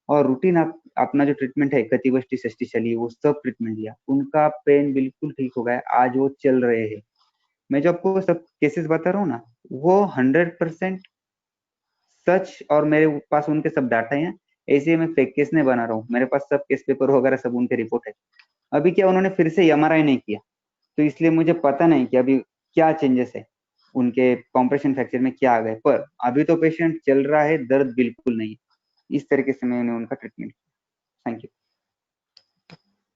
और रूटीन अपना जो ट्रीटमेंट है, कटिवष्टि षष्टि चली, वो सब ट्रीटमेंट दिया। उनका पेन बिल्कुल ठीक हो गया, आज वो चल रहे हैं। मैं जो आपको सब केसेस बता रहा हूँ ना, वो 100% सच, और मेरे पास उनके सब डाटा है। ऐसे मैं फेक केस नहीं बना रहा हूँ, मेरे पास सब केस पेपर वगैरह सब उनके रिपोर्ट है। अभी क्या उन्होंने फिर से एमआरआई नहीं किया, तो इसलिए मुझे पता नहीं कि अभी क्या चेंजेस है उनके कॉम्प्रेशन फ्रैक्चर में, क्या आ गए। पर अभी तो पेशेंट चल रहा है, दर्द बिल्कुल नहीं है। इस तरीके से मैंने उनका ट्रीटमेंट किया। Thank you.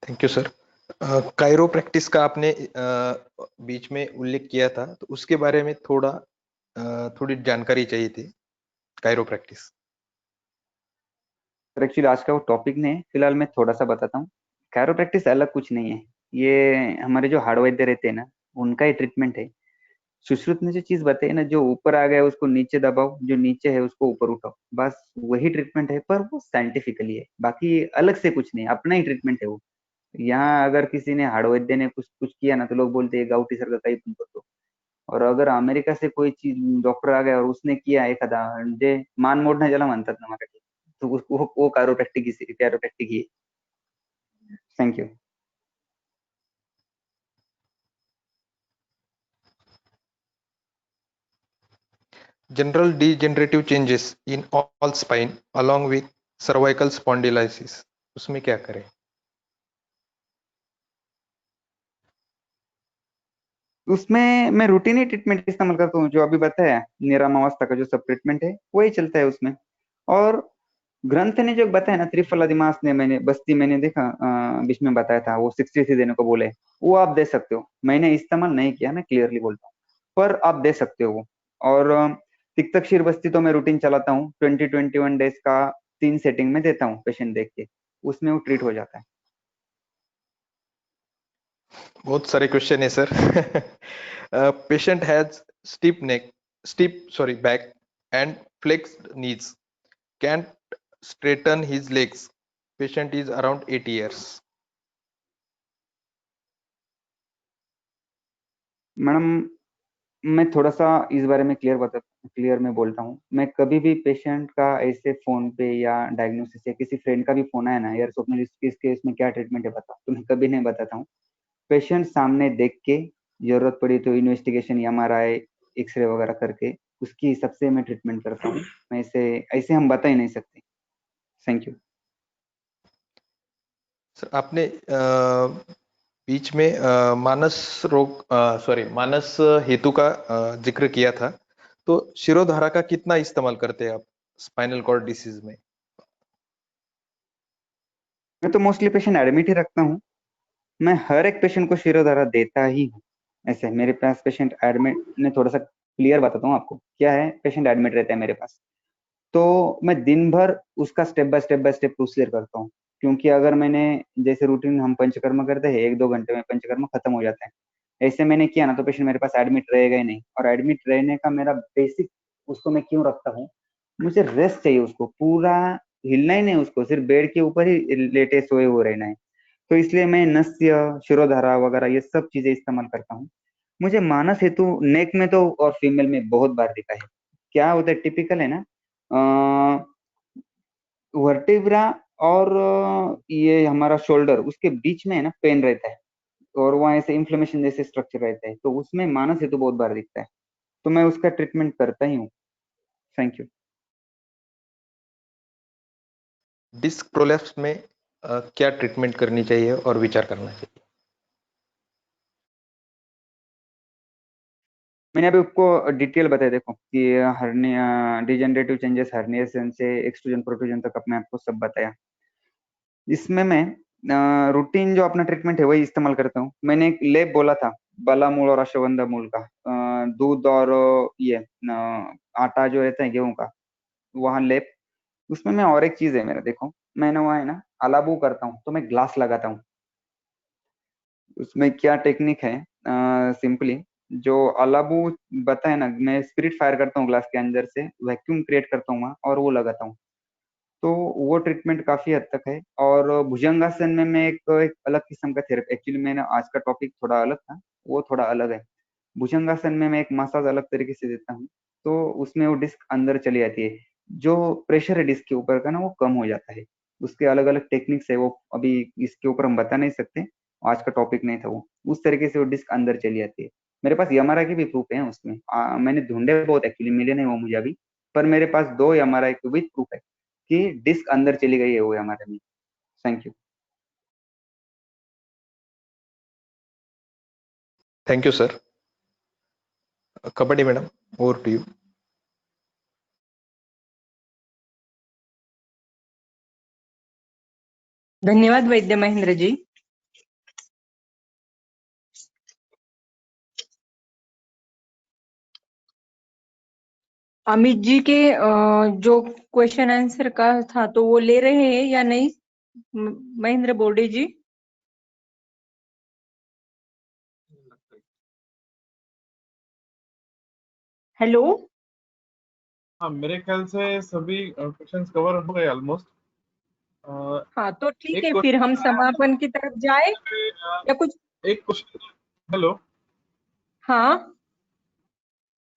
Thank you sir. Cairo practice का आपने बीच में उल्लेख किया था, तो उसके बारे में थोड़ी जानकारी चाहिए थी। कायरो प्रैक्टिस एक्चुअली आज का वो टॉपिक नहीं है, फिलहाल मैं थोड़ा सा बताता हूँ। कैरोप्रैक्टिस अलग कुछ नहीं है, ये हमारे जो हार्ड वैद्य रहते हैं ना, उनका ही ट्रीटमेंट है। सुश्रुत ने जो चीज बताई ना, जो ऊपर आ गया उसको नीचे दबाओ, जो नीचे है उसको ऊपर उठाओ, बस वही ट्रीटमेंट है। पर वो साइंटिफिकली है, बाकी अलग से कुछ नहीं, अपना ही ट्रीटमेंट है वो। यहाँ अगर किसी ने हार्ड वैद्य ने कुछ कुछ किया ना, तो लोग बोलते हैं गाउटी सर का कहीं तुम कर दो। और अगर अमेरिका से कोई चीज डॉक्टर आ गया और उसने किया एखादा, जे मान मोडना ज्याला म्हणतात ना मराठी, तो वो कैरोप्रैक्टिक ही। Thank you. General degenerative changes in all spine along with cervical spondylosis, उसमें क्या करें? उसमें मैं रूटीन ही ट्रीटमेंट इस्तेमाल करता हूँ, जो अभी बताया निराम अवस्था का जो सब ट्रीटमेंट है वही चलता है उसमें। और ग्रंथ ने जो बताया ना, त्रिफलादिमास ने मैंने बस्ती मैंने देखा बीच में बताया था, वो 63 देने को बोले, वो आप दे सकते हो। मैंने इस्तेमाल नहीं किया, मैं क्लियरली बोलता हूँ, पर आप दे सकते हो वो। और तिक्तक शीर बस्ती तो मैं रूटीन चलाता हूँ, 20-21 डेज का 3 सेटिंग में देता हूँ, पेशेंट देख के उसमें वो ट्रीट हो जाता है। बहुत सारे क्वेश्चन है sir. Patient has steep back and flexed knees, can't straighten his legs. Patient is around 8 years. Madam, मैं थोड़ा सा इस बारे में क्लियर में बोलता हूँ। मैं कभी भी पेशेंट का ऐसे फोन पे या डायग्नोसिस या किसी फ्रेंड का भी फोन आया ना, यार स्वप्निल इस केस में क्या ट्रीटमेंट है बता, तो मैं कभी नहीं बताता हूँ। पेशेंट सामने देख के, जरूरत पड़ी तो इन्वेस्टिगेशन एमआरआई एक्सरे वगैरह करके उसकी हिसाब से मैं ट्रीटमेंट करता हूँ। मैं ऐसे ऐसे हम बता ही नहीं सकते। Thank you. सर आपने बीच में मानस हेतु का जिक्र किया था, तो शिरोधारा का कितना इस्तेमाल करते हैं आप स्पाइनल कॉर्ड डिसीज में? मैं तो मोस्टली पेशेंट एडमिट ही रखता हूँ। मैं हर एक पेशेंट को शिरोधारा देता ही हूँ। ऐसे मेरे पास पेशेंट एडमिट, मैं थोड़ा सा क्लियर बताता हूँ आपको क्या है। पेशेंट एडमिट रहता है मेरे पास, तो मैं दिन भर उसका स्टेप बाय स्टेप प्रोसीजर करता हूँ। क्योंकि अगर मैंने, जैसे रूटीन हम पंचकर्म करते हैं, 1-2 घंटे में पंचकर्म खत्म हो जाता है, ऐसे मैंने किया ना, तो पेशेंट मेरे पास एडमिट रहेगा ही नहीं। और एडमिट रहने का मेरा बेसिक, उसको मैं क्यों रखता हूँ, मुझे रेस्ट चाहिए, उसको पूरा हिलना ही नहीं, उसको सिर्फ बेड के ऊपर ही लेटे सोए हुए रहना है। तो इसलिए मैं नस्य, शिरोधारा वगैरह ये सब चीजें इस्तेमाल करता हूँ। मुझे मानस हेतु नेक में तो और फीमेल में बहुत बार दिखा है। क्या होता है, टिपिकल है ना, वर्टिब्रा और ये हमारा शोल्डर, उसके बीच में है ना पेन रहता है, और वहाँ ऐसे इन्फ्लेमेशन जैसे स्ट्रक्चर रहता है, तो उसमें मानस हेतु बहुत बार दिखता है, तो मैं उसका ट्रीटमेंट करता ही हूँ। Thank you. डिस्क प्रोलैप्स में क्या ट्रीटमेंट करनी चाहिए और विचार करना चाहिए? मैंने अभी आपको डिटेल बताया, देखो कि हर्निया, डिजेनरेटिव चेंजेस, हर्निएशन से एक्सट्रूजन प्रोट्रूजन तक अपने आपको सब बताया। इसमें मैं रूटीन जो अपना ट्रीटमेंट है वही इस्तेमाल करता हूँ। मैंने एक लेप बोला था बाला मूल और अश्वगंधा मूल का, दूध और ये आटा जो रहता है गेहूं का, वहाँ लेप। उसमें मैं और एक चीज है मेरा, देखो मैंने वहाँ है ना अलाबू करता हूँ तो मैं ग्लास लगाता हूँ। उसमें क्या टेक्निक है, सिंपली जो अलाबू बताए ना, मैं स्पिरिट फायर करता हूँ ग्लास के अंदर से, वैक्यूम क्रिएट करता हूँ वहाँ और वो लगाता हूँ। तो वो ट्रीटमेंट काफी हद तक है। और भुजंगासन में मैं एक अलग किस्म का थेरेपी, एक्चुअली मैंने आज का टॉपिक थोड़ा अलग था, वो थोड़ा अलग है। भुजंगासन में मैं एक मसाज अलग तरीके से देता हूँ, तो उसमें वो डिस्क अंदर चली जाती है। जो प्रेशर है डिस्क के ऊपर का ना वो कम हो जाता है। उसके अलग अलग टेक्निक्स है, वो अभी इसके ऊपर हम बता नहीं सकते, आज का टॉपिक नहीं था वो। उस तरीके से वो डिस्क अंदर चली जाती है। मेरे पास यमारा के भी प्रूफ है उसमें, मैंने ढूंढे बहुत, एक्चुअली मिले नहीं वो मुझे अभी, पर मेरे पास 2 एमआरआई के विद प्रूफ है कि डिस्क अंदर चली गई है वो हमारे में। Thank you. Thank you sir. कबड्डी मैडम, ओवर टू यू। धन्यवाद वैद्य महेंद्र जी। अमित जी के जो क्वेश्चन आंसर का था तो वो ले रहे हैं या नहीं महेंद्र बोर्डे जी? हेलो। हाँ, मेरे ख्याल से सभी क्वेश्चंस कवर हो गए ऑलमोस्ट। हाँ तो ठीक एक है, फिर हम क्वेश्चन समापन की तरफ जाए या कुछ? एक क्वेश्चन, हेलो। हाँ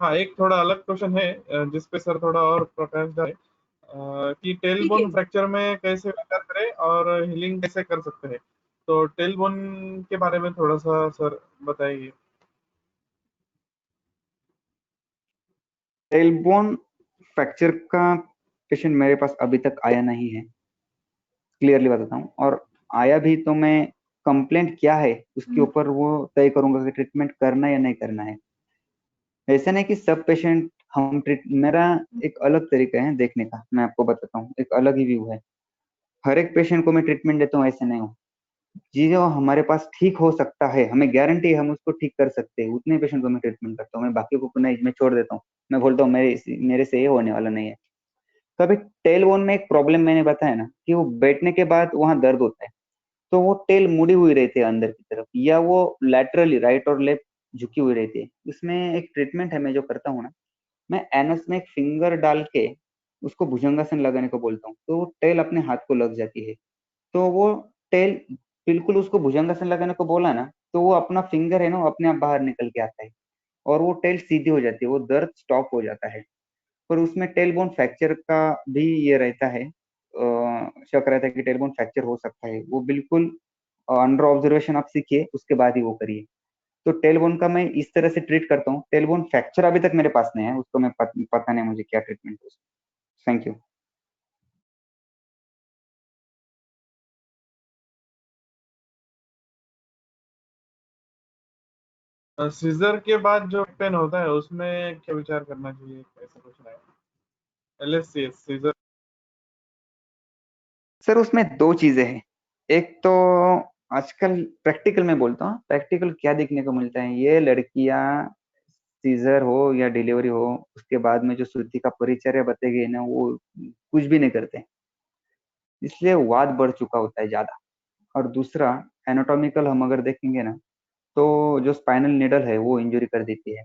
हाँ, एक थोड़ा अलग क्वेश्चन है जिसपे सर थोड़ा और प्रकाश डाले, कि टेल ठीक है। बोन फ्रैक्चर में कैसे विचार करें और हीलिंग कैसे कर सकते हैं। तो टेल बोन के बारे में थोड़ा सा सर बताइए। टेलबोन फ्रैक्चर का पेशेंट मेरे पास अभी तक आया नहीं है, क्लियरली बताता हूँ। और आया भी तो मैं कंप्लेंट क्या है उसके ऊपर वो तय करूंगा कि ट्रीटमेंट करना या नहीं करना है। ऐसा नहीं कि सब पेशेंट हम ट्रीट, मेरा एक अलग तरीका है देखने का, मैं आपको बताता हूँ, एक अलग ही व्यू है। हर एक पेशेंट को मैं ट्रीटमेंट देता हूँ ऐसे नहीं हूँ। जी जो हमारे पास ठीक हो सकता है, हमें गारंटी है हम उसको ठीक कर सकते हैं, उतने पेशेंट को मैं ट्रीटमेंट करता हूँ। मैं बाकी को नहीं, मैं छोड़ देता हूँ। मैं बोलता हूँ मेरे से ये होने वाला नहीं है। तो अभी टेल बोन में एक प्रॉब्लम मैंने बताया ना कि वो बैठने के बाद वहां दर्द होता है, तो वो टेल मुड़ी हुई रहती है अंदर की तरफ, या वो लैटरली राइट और लेफ्ट झुकी हुई रहती है। उसमें एक ट्रीटमेंट है मैं जो करता हूँ ना, मैं एनस में एक फिंगर डाल के उसको भुजंगासन लगाने को बोलता हूँ, तो वो टेल अपने हाथ को लग जाती है। तो वो टेल बिल्कुल, उसको भुजंगासन लगाने को बोला ना, तो वो अपना फिंगर है ना वो अपने आप बाहर निकल के आता है और वो टेल सीधी हो जाती है, वो दर्द स्टॉप हो जाता है। पर उसमें टेलबोन फ्रैक्चर का भी ये रहता है, शक रहता है कि टेलबोन फ्रैक्चर हो सकता है। वो बिल्कुल अंडर ऑब्जर्वेशन आप सीखिए, उसके बाद ही वो करिए। तो टेलबोन का मैं इस तरह से ट्रीट करता हूँ। टेलबोन फ्रैक्चर अभी तक मेरे पास नहीं है, उसको मैं पता नहीं मुझे क्या ट्रीटमेंट है। Thank you. सीजर के बाद जो पेन होता है उसमें क्या विचार करना चाहिए, ऐसा कुछ है? LSCS scissor. सर उसमें 2 चीजें हैं। एक तो आजकल प्रैक्टिकल में बोलता हूँ, प्रैक्टिकल क्या देखने को मिलता है, ये लड़कियां सीजर हो या डिलीवरी हो उसके बाद में जो श्रुति का परिचर्या बताई ना वो कुछ भी नहीं करते, इसलिए वाद बढ़ चुका होता है ज्यादा। और दूसरा, एनाटॉमिकल हम अगर देखेंगे ना, तो जो स्पाइनल निडल है वो इंजरी कर देती है।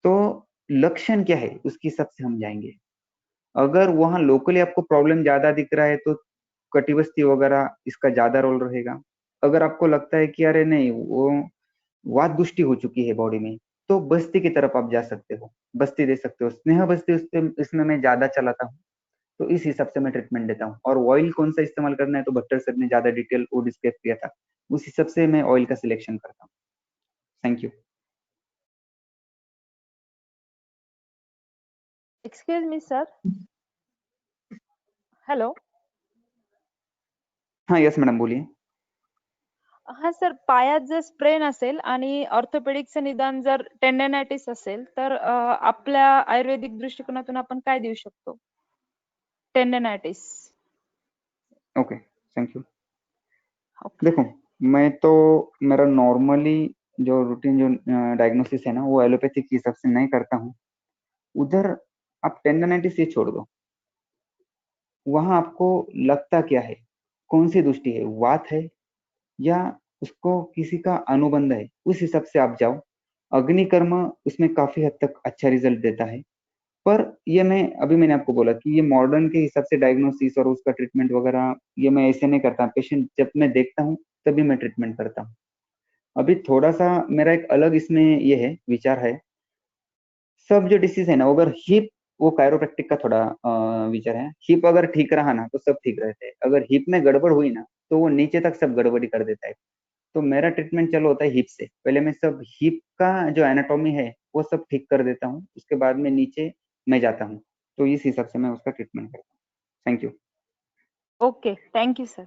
तो लक्षण क्या है उसकी सबसे हम जाएंगे। अगर वहां लोकली आपको प्रॉब्लम ज्यादा दिख रहा है तो कटिबस्ती वगैरह इसका ज्यादा रोल रहेगा। अगर आपको लगता है कि अरे नहीं वो वात गुष्टि हो चुकी है बॉडी में, तो बस्ती की तरफ आप जा सकते हो, बस्ती दे सकते हो, स्नेह बस्ती इसमें मैं ज्यादा चलाता हूँ। तो इस हिसाब से मैं ट्रीटमेंट देता हूँ। और ऑयल कौन सा इस्तेमाल करना है तो भट्टर सर ने ज्यादा डिटेल वो डिस्कस किया था, उस हिसाब से मैं ऑयल का सिलेक्शन करता हूँ। Thank you. Excuse me, sir. Hello. हाँ यस मॅडम बोलिये. हा सर, पायात जर स्प्रेन असेल आणि ऑर्थोपेडिकचं निदान जर टेंडनायटिस असेल तर आपल्या आयुर्वेदिक दृष्टिकोनातून आपण काय देऊ शकतो? टेंडनायटिस. Okay thank you. देखो मैं तो मेरा नॉर्मली जो रूटीन जो डायग्नोसिस है ना वो एलोपैथिक के हिसाब से नहीं करता हूँ. उधर आप टेंडनाइटिस ये छोड़ दो, वहां आपको लगता क्या है, कौन सी दृष्टि है, वात है या उसको किसी का अनुबंध है, उस हिसाब से आप जाओ. अग्निकर्म उसमें काफी हद तक अच्छा रिजल्ट देता है. पर ये मैंने आपको बोला कि ये मॉडर्न के हिसाब से डायग्नोसिस और उसका ट्रीटमेंट वगैरह ये मैं ऐसे नहीं करता. पेशेंट जब मैं देखता हूँ तभी मैं ट्रीटमेंट करता हूँ. अभी थोड़ा सा मेरा एक अलग इसमें ये है विचार है. सब जो डिसीज है ना, अगर हिप, वो कायरोप्रैक्टिक का थोड़ा विचार है. हिप अगर ठीक रहा ना तो सब ठीक रहते हैं. अगर हिप में गड़बड़ हुई ना तो वो नीचे तक सब गड़बड़ी कर देता है. तो मेरा ट्रीटमेंट चलो होता है हिप से. पहले मैं सब हिप का जो एनाटॉमी है वो सब ठीक कर देता हूँ, उसके बाद में नीचे मैं जाता हूँ. तो इस हिसाब से मैं उसका ट्रीटमेंट करता हूँ. Thank you. Okay, thank you sir.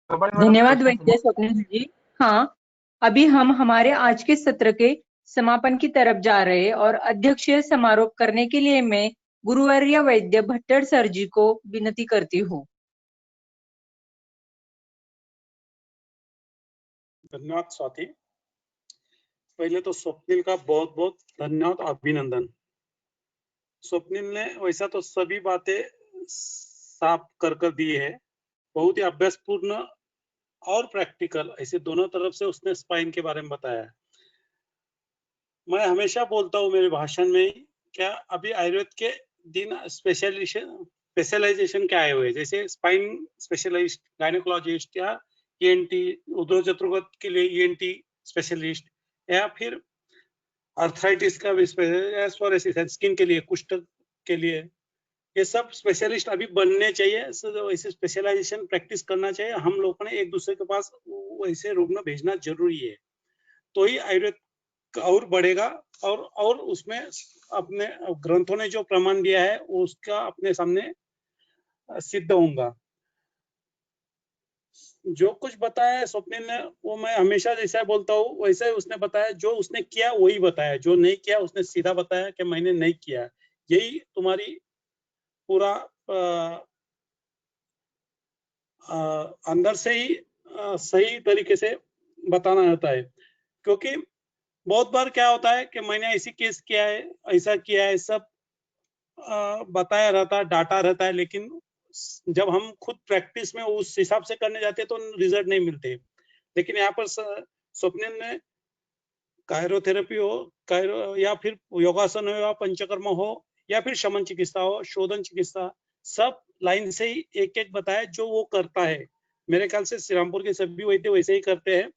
धन्यवाद वैद्य स्वप्निल जी. हाँ, अभी हम हमारे आज के सत्र के समापन की तरफ जा रहे हैं और अध्यक्षीय समारोह करने के लिए मैं गुरुवर्य वैद्य भट्टर सर जी को विनती करती हूँ. धन्यवाद स्वाति. पहले तो स्वप्निल का बहुत बहुत धन्यवाद, अभिनंदन. स्वप्निल ने वैसा तो सभी बातें साफ कर दी है. बहुत ही अभ्यासपूर्ण और प्रैक्टिकल, ऐसे दोनों तरफ से उसने स्पाइन के बारे में बताया. मैं हमेशा बोलता हूँ मेरे भाषण में, क्या अभी आयुर्वेद के दिन स्पेशलाइजेशन क्या आए हुए, जैसे स्पाइन स्पेशलिस्ट, गायनेकोलॉजिस्ट या ईएनटी, उद्योग चतुर्वेद के लिए ईएनटी स्पेशलिस्ट, या फिर आर्थराइटिस का भी स्पोरेसिस, स्किन के लिए, कुष्ठ के लिए, ये सब स्पेशलिस्ट अभी बनने चाहिए. वैसे स्पेशलाइजेशन प्रैक्टिस करना चाहिए. हम लोगों ने एक दूसरे के पास वैसे रुग्ण भेजना जरूरी है, तो ही आयुर्वेद और बढ़ेगा और उसमें अपने ग्रंथों ने जो प्रमाण दिया है उसका अपने सामने सिद्ध होगा. जो कुछ बताया है स्वप्निल ने वो मैं हमेशा जैसा बोलता हूँ वैसा ही उसने बताया. जो उसने किया वही बताया, जो नहीं किया उसने सीधा बताया कि मैंने नहीं किया. यही तुम्हारी पूरा अंदर से ही सही तरीके से बताना होता है. क्योंकि बहुत बार क्या होता है कि मैंने ऐसी केस किया है, ऐसा किया है, सब बताया रहता है, डाटा रहता है, लेकिन जब हम खुद प्रैक्टिस में उस हिसाब से करने जाते हैं तो रिजल्ट नहीं मिलते. लेकिन यहाँ पर स्वप्निल ने कायरोथेरेपी हो, कायरो या फिर योगासन हो या पंचकर्म हो या फिर शमन चिकित्सा हो, शोधन चिकित्सा, सब लाइन से ही एक एक बताया जो वो करता है. मेरे ख्याल से श्रीरामपुर के सभी वैद्य वैसे ही करते हैं.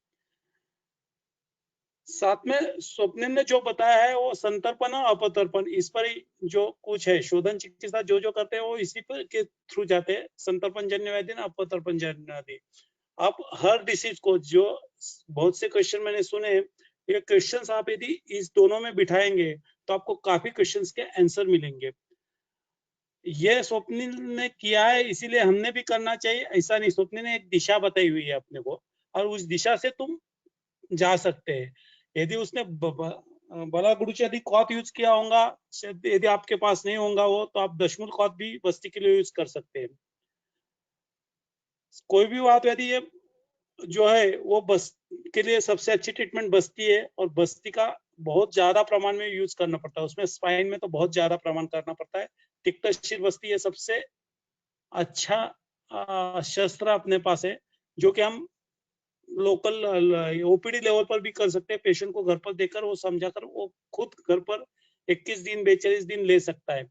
साथ में स्वप्निल ने जो बताया है वो संतर्पण और अपतर्पण, इस पर ही जो कुछ है, शोधन चिकित्सा जो करते हैं वो इसी पर के थ्रू जाते हैं. संतर्पण जन्य व्याधि, अपतर्पण जन्य व्याधि. आप हर डिसीज को, जो बहुत से क्वेश्चन मैंने सुने, ये क्वेश्चंस आप यदि इस दोनों में बिठाएंगे तो आपको काफी क्वेश्चंस के आंसर मिलेंगे. ये स्वप्निल ने किया है, इसीलिए हमने भी करना चाहिए. ऐसा नहीं, स्वप्निल ने एक दिशा बताई हुई है अपने को और उस दिशा से तुम जा सकते हैं. यदि उसने बला गुरुची यदि कॉथ यूज किया होगा, यदि आपके पास नहीं होगा वो, तो आप दशमूल कॉथ भी बस्ती के लिए यूज कर सकते हैं. कोई भी बात यदि ये जो है वो बस के लिए सबसे अच्छी ट्रीटमेंट बस्ती है, और बस्ती का बहुत ज्यादा प्रमाण में यूज करना पड़ता है. उसमें स्पाइन में तो बहुत ज्यादा प्रमाण करना पड़ता है. तिक्तशील बस्ती है सबसे अच्छा शस्त्र अपने पास है, जो कि हम लोकल ओपीडी लेवल पर भी कर सकते हैं. पेशेंट को घर पर देकर वो समझाकर वो खुद घर पर 21 दिन 42 दिन ले सकता है.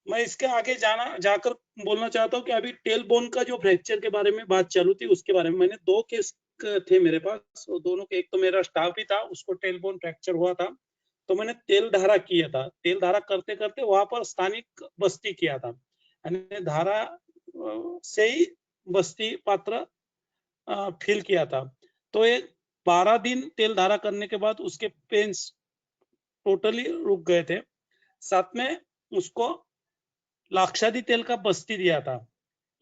मैं इसके आगे जाकर बोलना चाहता हूँ कि अभी टेल बोन का जो फ्रैक्चर के बारे में बात चालू थी, उसके बारे में मैंने 2 केस थे मेरे पास. वो दोनों के, एक तो मेरा स्टाफ ही था, उसको टेल बोन फ्रैक्चर हुआ था, तो मैंने तेल धारा किया था. तेल धारा करते करते वहां पर स्थानिक बस्ती किया था, धारा से ही बस्ती पात्र फील किया था. तो ये 12 दिन तेल धारा करने के बाद उसके पेन्स टोटली रुक गए थे. साथ में उसको लाक्षादी तेल का बस्ती दिया था।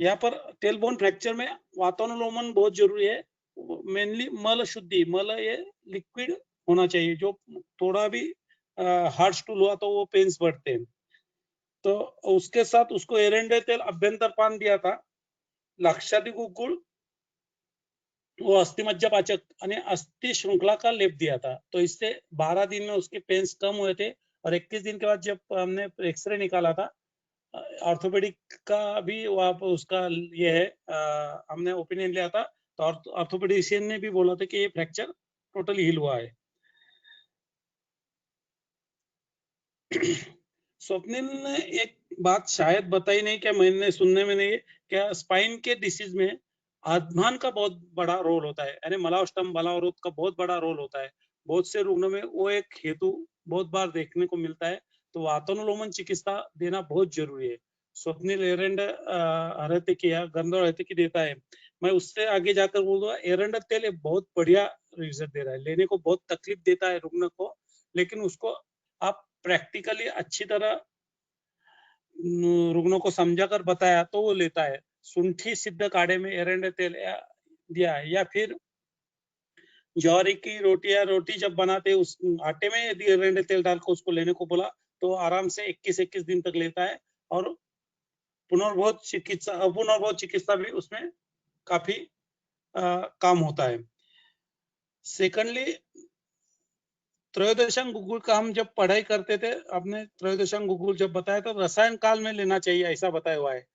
यहाँ पर टेल बोन फ्रैक्चर में वातानुलोमन बहुत जरूरी है। मेनली मल शुद्धि, मल ये लिक्विड होना चाहिए, जो थोड़ा भी हार्ड स्टूल हुआ तो वो पेन्स बढ़ते हैं। तो उसके साथ उसको एरंडे तेल अभ्यंतर पान दिया था, लाक्षादी गुगुळ वो अस्थि मज्जा पाचक आणि अस्थि श्रृंखला का लेप दिया था। तो इससे 12 दिन में उसके पेन्स कम हुए थे और 21 दिन के बाद जब हमने एक्सरे निकाला था, ऑर्थोपेडिक का भी वहाँ पर उसका ये है, हमने ओपिनियन लिया था, तो ऑर्थोपेडिशियन ने भी बोला था कि ये फ्रैक्चर टोटली हील हुआ है। स्वप्निल ने एक बात शायद बताई नहीं, क्या मैंने सुनने में नहीं है, क्या स्पाइन के डिसीज में आत्मान का बहुत बड़ा रोल होता है, यानी मलाष्टम बलावरोध का बहुत बड़ा रोल होता है। बहुत से रुग्णों में वो एक हेतु बहुत बार देखने को मिलता है, तो वातानुलोमन चिकित्सा देना बहुत जरूरी है। स्वप्निल एरंड हरतिकी या गंधर्व हरतिकी देता है। मैं उससे आगे जाकर बोलूंगा, एरंड तेल एक बहुत बढ़िया रिजल्ट दे रहा है, लेने को बहुत तकलीफ देता है रुग्ण को, लेकिन उसको आप प्रैक्टिकली अच्छी तरह रुग्णों को समझा कर बताया तो वो लेता है। सुंठी सिद्ध काढ़े में एरंड तेल दिया है, या फिर ज्वारी की रोटी जब बनाते उस आटे में यदि एरंड तेल डालकर उसको लेने को बोला तो आराम से 21 दिन तक लेता है, और पुनर्बोध चिकित्सा भी उसमें काफी काम होता है। सेकंडली, त्रयोदशांग गुगुल का हम जब पढ़ाई करते थे, आपने त्रयोदशांग गुगुल जब बताया तो रसायन काल में लेना चाहिए ऐसा बताया हुआ है।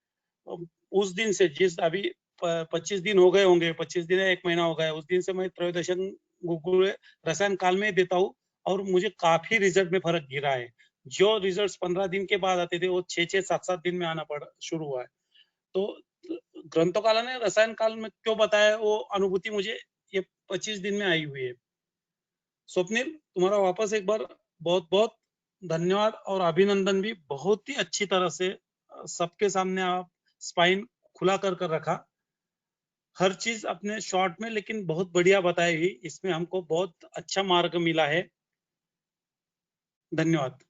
उस दिन से, जिस अभी 25 दिन हो गए होंगे, 25 दिन या 1 महीना हो गया, उस दिन से मैं त्रयोदशांग गुगुल रसायन काल में देता हूँ और मुझे काफी रिजल्ट में फर्क गिरा है। जो रिजल्ट 15 दिन के बाद आते थे वो 6-6, 7-7 दिन में आना शुरू हुआ है। तो ग्रंथकाला ने रसायन काल में क्यों बताया, वो अनुभूति मुझे ये 25 दिन में आई हुई है। स्वप्निल, तुम्हारा वापस एक बार बहुत बहुत धन्यवाद और अभिनंदन भी। बहुत ही अच्छी तरह से सबके सामने आप स्पाइन खुला कर रखा, हर चीज अपने शॉर्ट में लेकिन बहुत बढ़िया बताई। इसमें हमको बहुत अच्छा मार्ग मिला है। धन्यवाद।